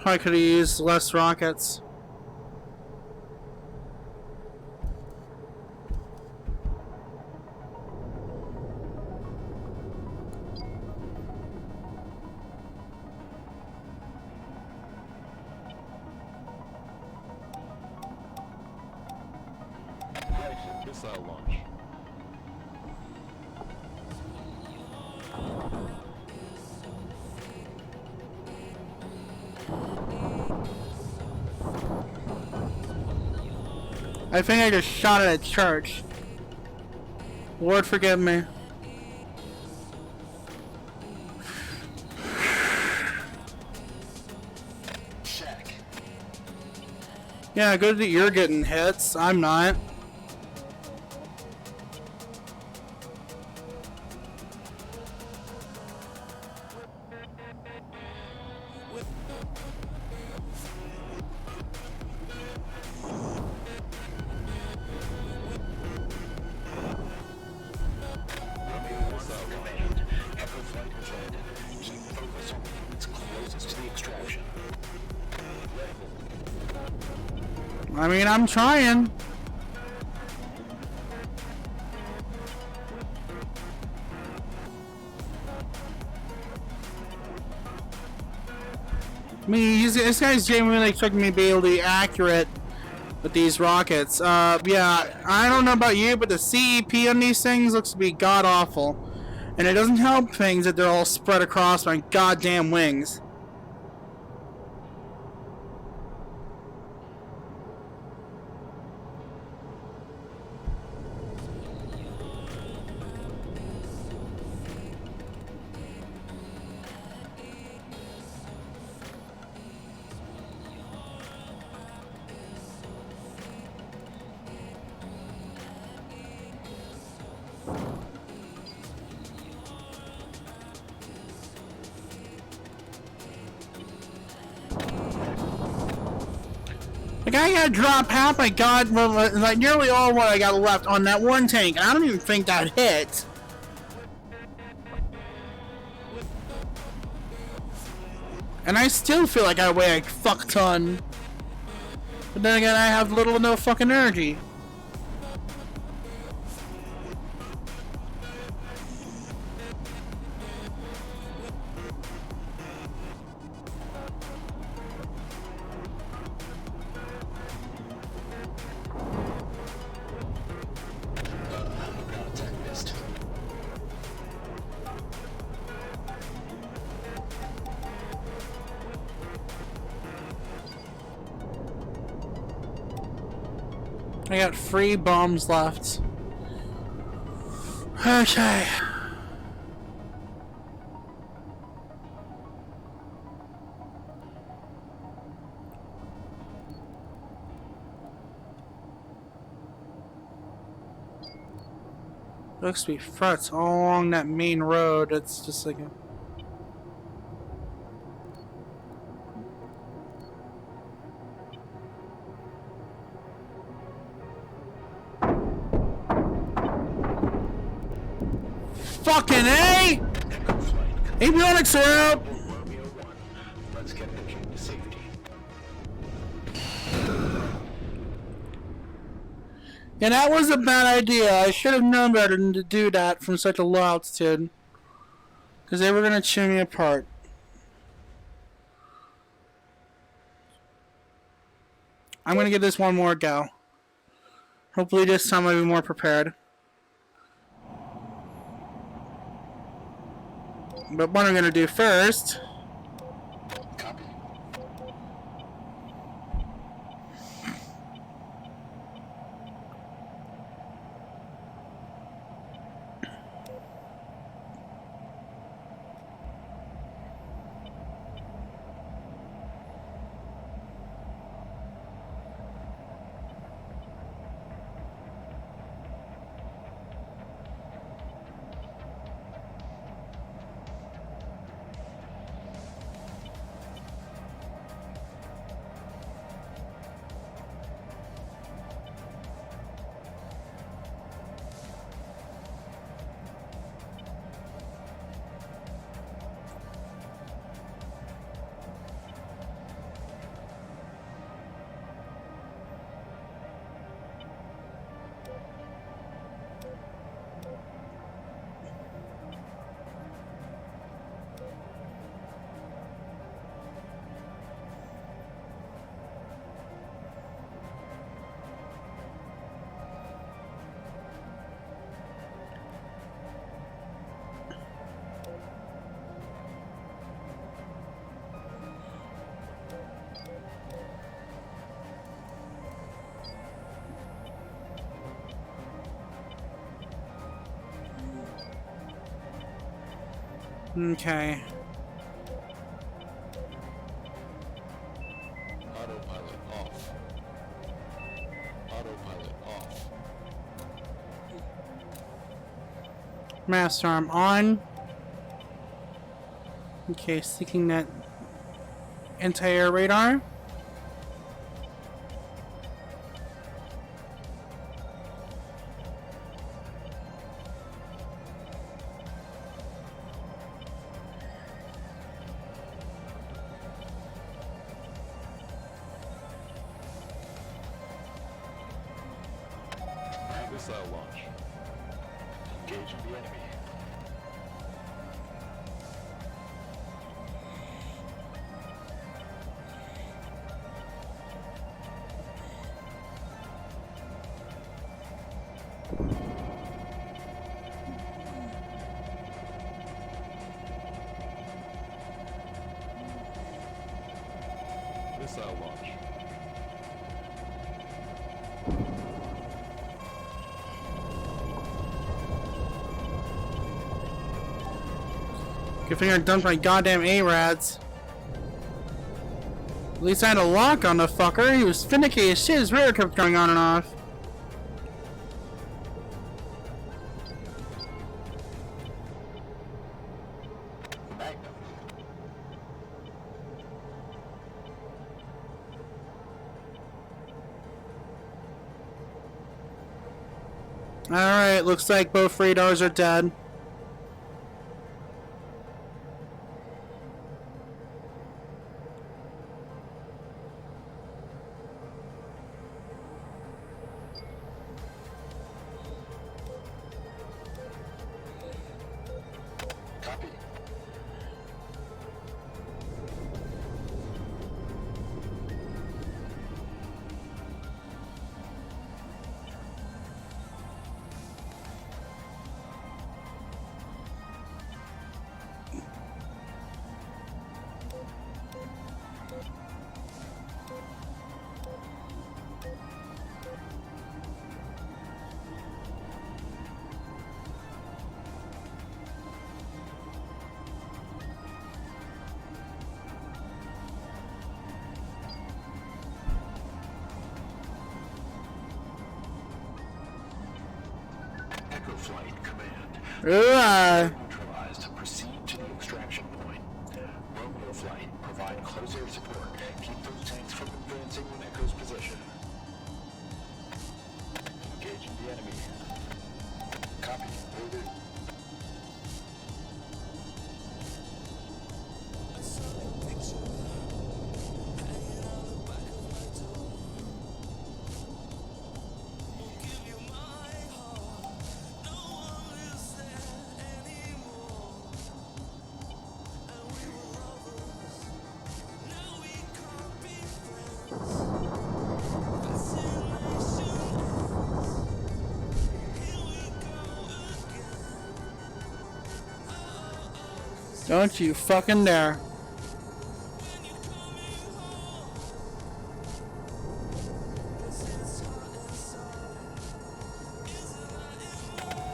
Probably could have used less rockets. Missile launch. I think I just shot at a church. Lord forgive me. Check. Yeah, good that you're getting hits. I'm not. I mean, I'm trying. I mean, this guy's genuinely expecting me to be able to be accurate with these rockets. Yeah, I don't know about you, but the CEP on these things looks to be god-awful. And it doesn't help things that they're all spread across my goddamn wings. Like, I gotta drop half my god, like nearly all what I got left on that one tank, and I don't even think that hit. And I still feel like I weigh a fuck ton. But then again, I have little to no fucking energy. I got 3 bombs left. Okay. Looks to be frets all along that main road. It's just like a... Fucking A! Avionics are out! Romeo 1. Let's get the king to safety. Yeah, that was a bad idea. I should have known better than to do that from such a low altitude. Because they were going to chew me apart. I'm going to give this one more go. Hopefully this time I'll be more prepared. But what I'm going to do first... Copy. Okay. Autopilot off. Autopilot off. Master arm on. Okay, seeking that anti-air radar. Missile launch. Engaging the enemy. Missile launch. Good thing I dumped my goddamn A-Rads. At least I had a lock on the fucker. He was finicky as shit. His radar kept going on and off. Magnum. Alright, looks like both radars are dead. Flight Command. Neutralized. Proceed to the extraction point. Romeo Flight. Provide close air support. Keep those tanks from advancing when Echo's position. Engaging the enemy. Copy. Order. Don't you fucking dare.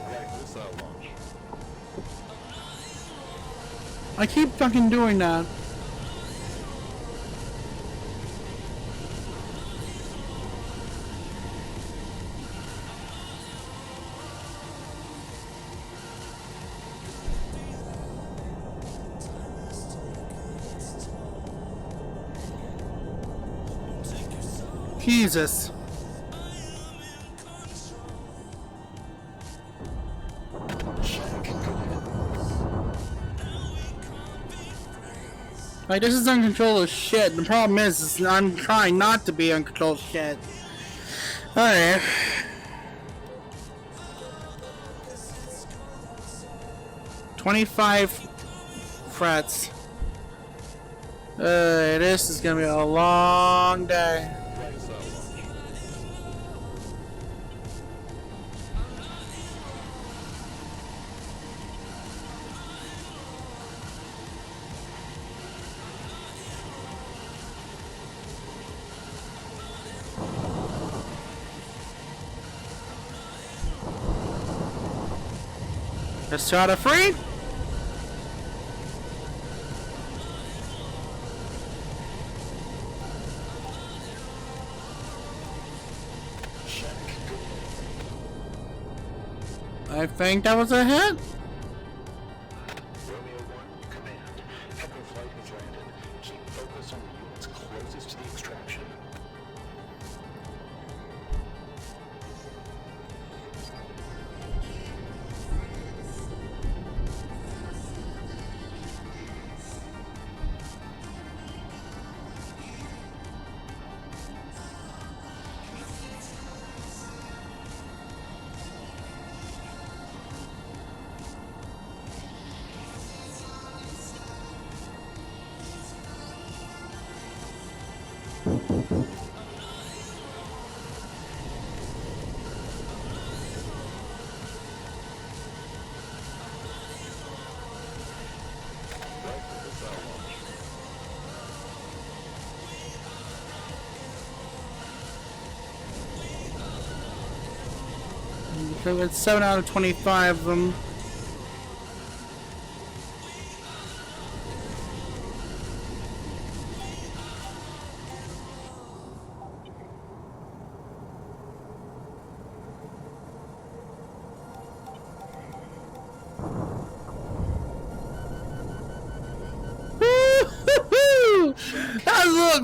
Right, missile launch. I keep fucking doing that. Jesus. Like, this is uncontrolled shit. The problem is I'm trying not to be uncontrolled shit. Alright. $25 frets. This is gonna be a long day. Right, missile launch. Let's try to free. I think that was a hit. Romeo 1, Command. Echo Flight has landed. Keep focus on the units closest to the extraction. Right, missile launch. So it's 7 out of 25 of them.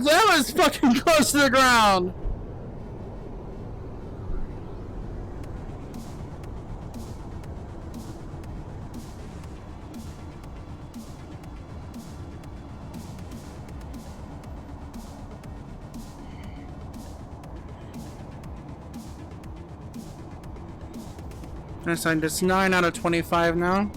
That was fucking close to the ground. It's 9 out of 25 now.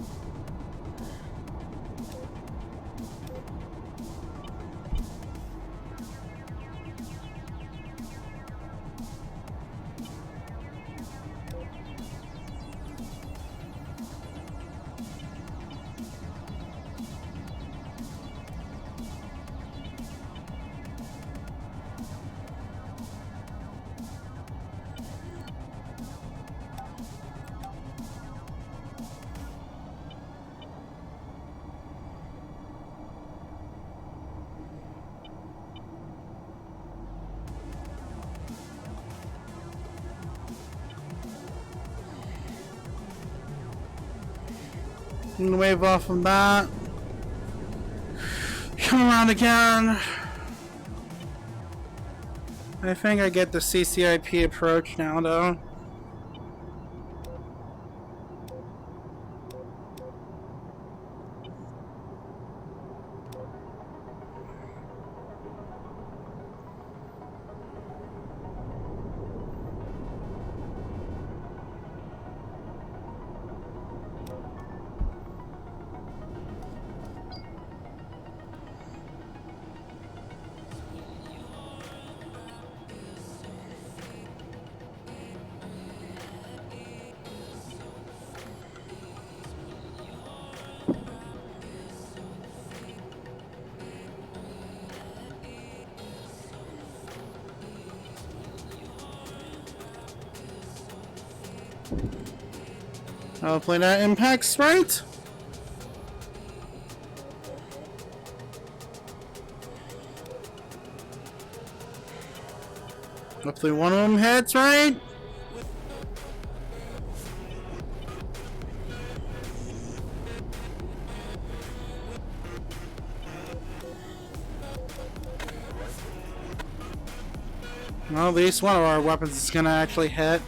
And wave off of that. Come around again. I think I get the CCIP approach now, though. Hopefully that impacts right. Hopefully one of them hits right. Well, at least one of our weapons is gonna actually hit.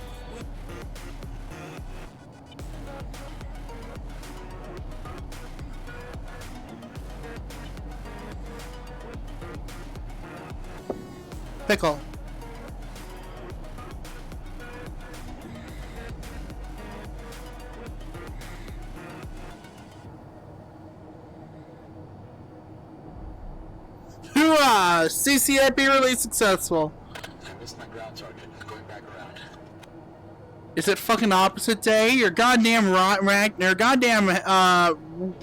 Pickle. Hooah! CCIP release successful. I missed my ground target. Going back around. Is it fucking opposite day? Your goddamn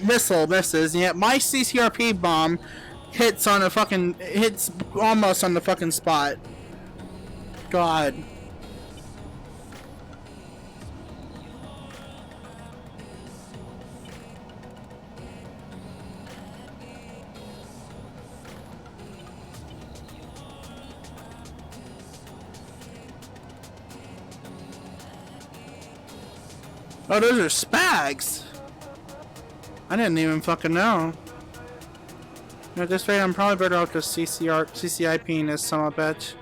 missile misses, and yet my CCRP bomb hits almost on the fucking spot. God. Oh, those are spags. I didn't even fucking know. At this rate, I'm probably better off just CCIPing this son of a bitch.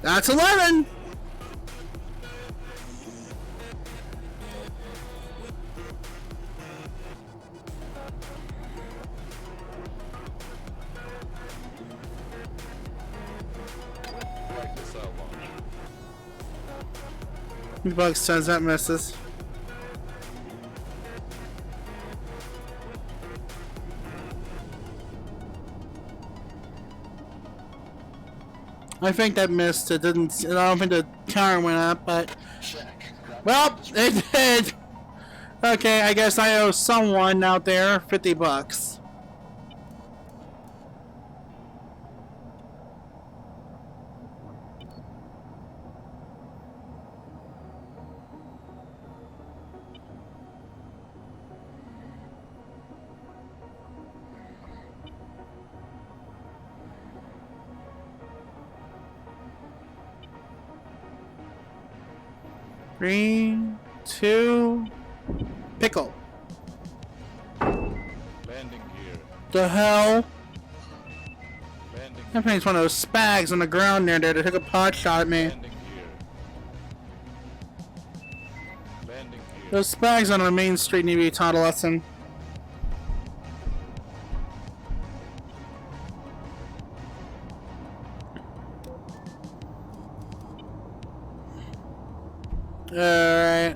That's 11! Right missile launch. Bug says that misses. I think that missed. It didn't. I don't think the counter went up, but well, it did. Okay, I guess I owe someone out there $50. Three, two, pickle. Landing gear. The hell? Landing I think it's one of those spags on the ground there that took a pot shot at me. landing gear. Landing gear. Those spags on our main street need to be taught a lesson. Alright.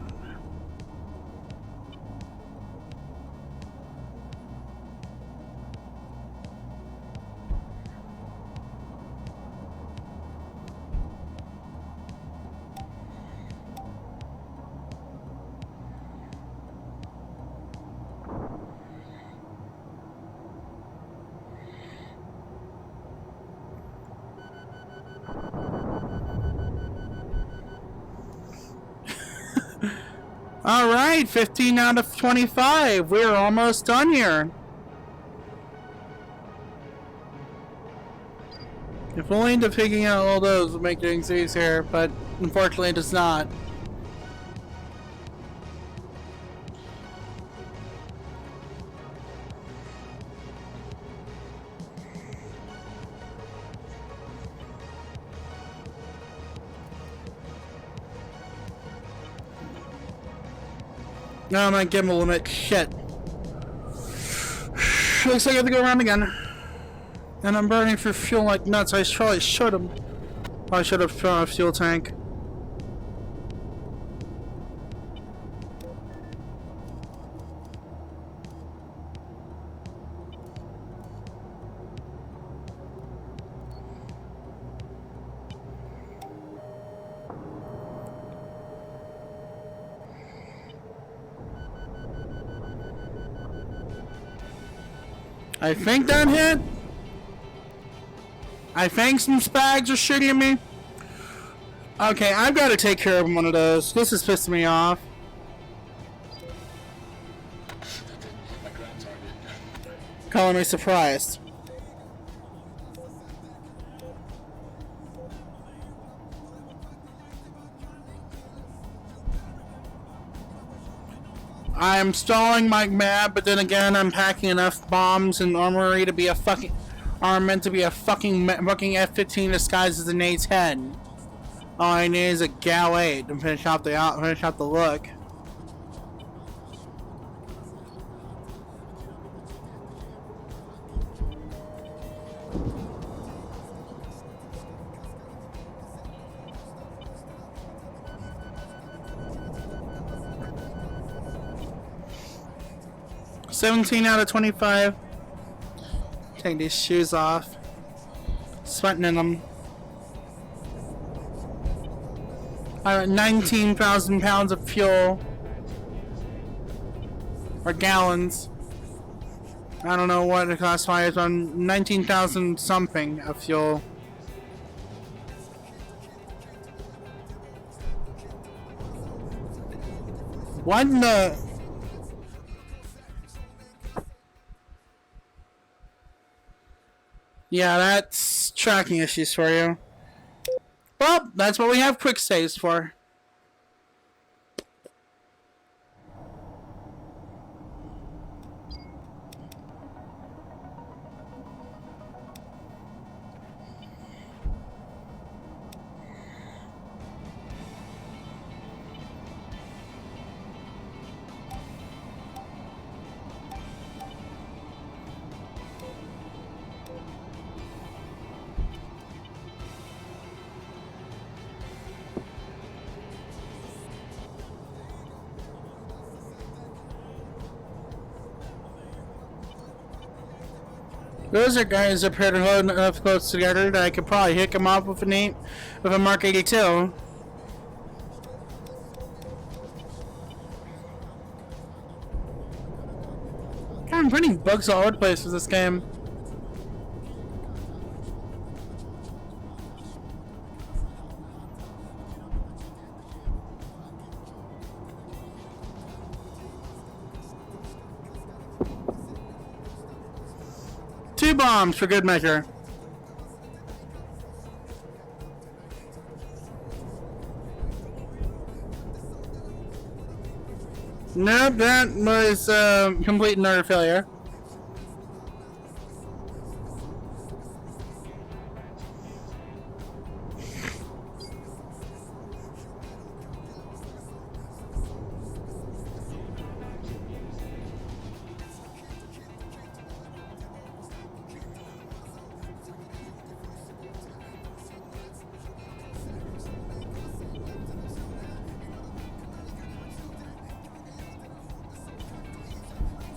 Alright, 15 out of 25. We're almost done here. If only to picking out all those would make things easier, but unfortunately it does not. No, I'm not gimbal limit. Shit. Looks like I have to go around again. And I'm burning for fuel like nuts. I probably should have. I should have thrown a fuel tank. I think that hit. I think some spags are shooting at me. Okay, I've got to take care of one of those. This is pissing me off. Calling me surprised. I'm stalling like mad, but then again, I'm packing enough bombs and armory to be a fucking armament to be a fucking F-15 disguised as an A-10. All I need is a Gal 8 to finish out the look. $17 out of 25. Take these shoes off. Sweating in them. I got 19,000 pounds of fuel. Or gallons. I don't know what it classifies on 19,000 something of fuel. What in the... Yeah, that's tracking issues for you. Well, that's what we have quick saves for. Those are guys up here to hold enough close together that I could probably hit them off with a Mark 82. God, I'm putting bugs all over the place with this game. Two bombs for good measure. Nope, that was complete and utter failure.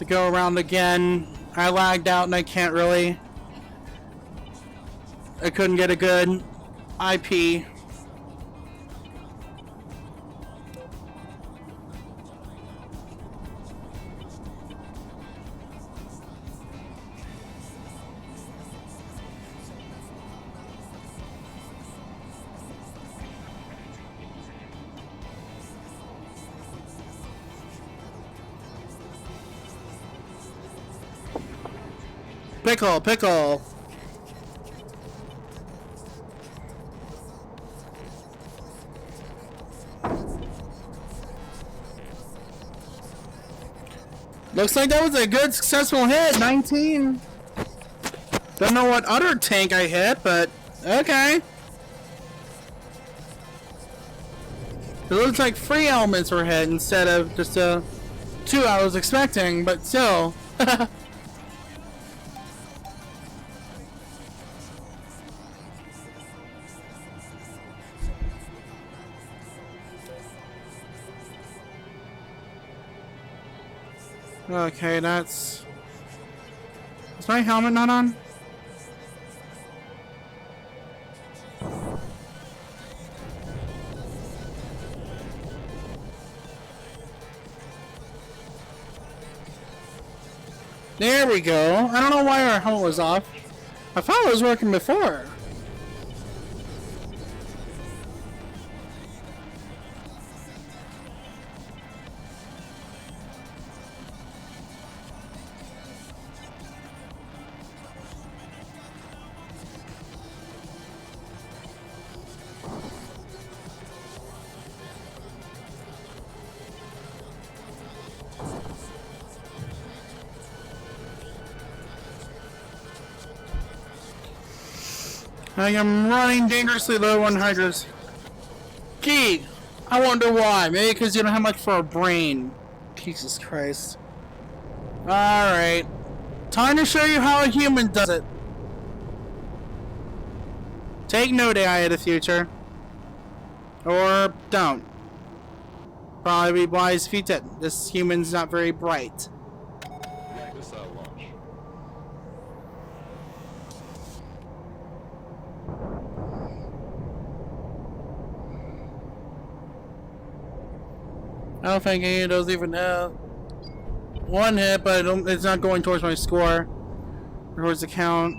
To go around again. I lagged out and I can't really. I couldn't get a good IP. Pickle, pickle. Looks like that was a good, successful hit. 19. Don't know what other tank I hit, but okay. It looks like 3 elements were hit instead of just 2 I was expecting, but still. Okay, that's... Is my helmet not on? There we go. I don't know why our helmet was off. I thought it was working before. I am running dangerously low on hydras. Gee, I wonder why. Maybe because you don't have much for a brain. Jesus Christ. Alright. Time to show you how a human does it. Take note, AI of the future. Or don't. Probably be wise if you didn't. This human's not very bright. Missile launch. I don't think any of those even have one hit, but it's not going towards my score. Or towards the count.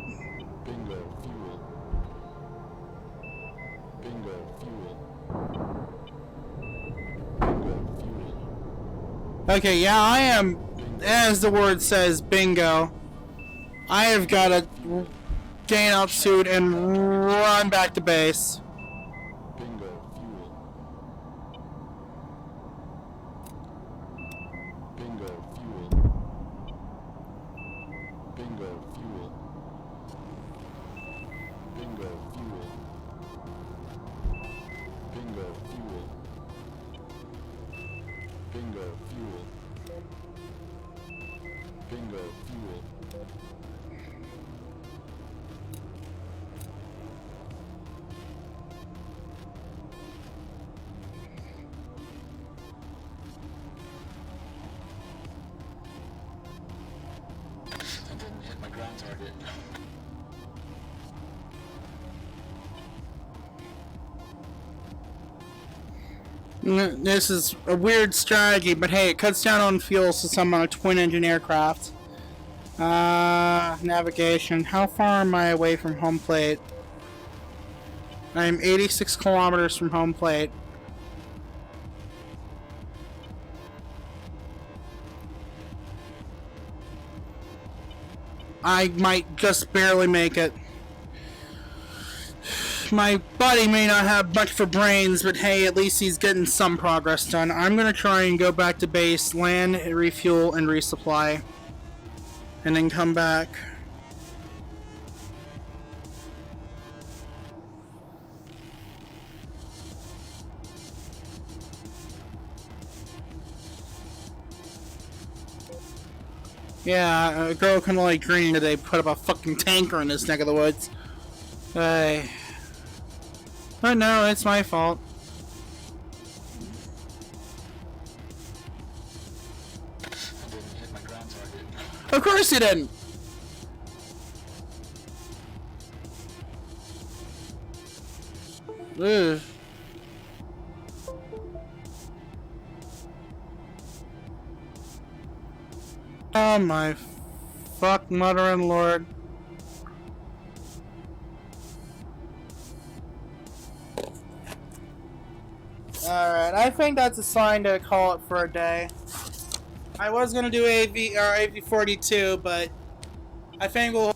Bingo fuel. Bingo fuel. Bingo fuel. Okay, yeah, I am, as the word says, bingo. I have got to gain altitude and run back to base. Bingo fuel. Bingo fuel. Bingo fuel. Bingo fuel. Bingo fuel. Bingo fuel. Bingo fuel. I didn't hit my ground target. This is a weird strategy, but hey, it cuts down on fuel so some on a twin-engine aircraft. Navigation. How far am I away from home plate? I'm 86 kilometers from home plate. I might just barely make it. My buddy may not have much for brains, but hey, at least he's getting some progress done. I'm gonna try and go back to base, land, refuel, and resupply. And then come back. Yeah, a girl kinda like green that they put up a fucking tanker in this neck of the woods. Hey. But no, it's my fault. I didn't hit my ground target. Of course you didn't! Ugh. Oh my fuck, mother and lord. Alright, I think that's a sign to call it for a day. I was gonna do AV or AV42, but I think we'll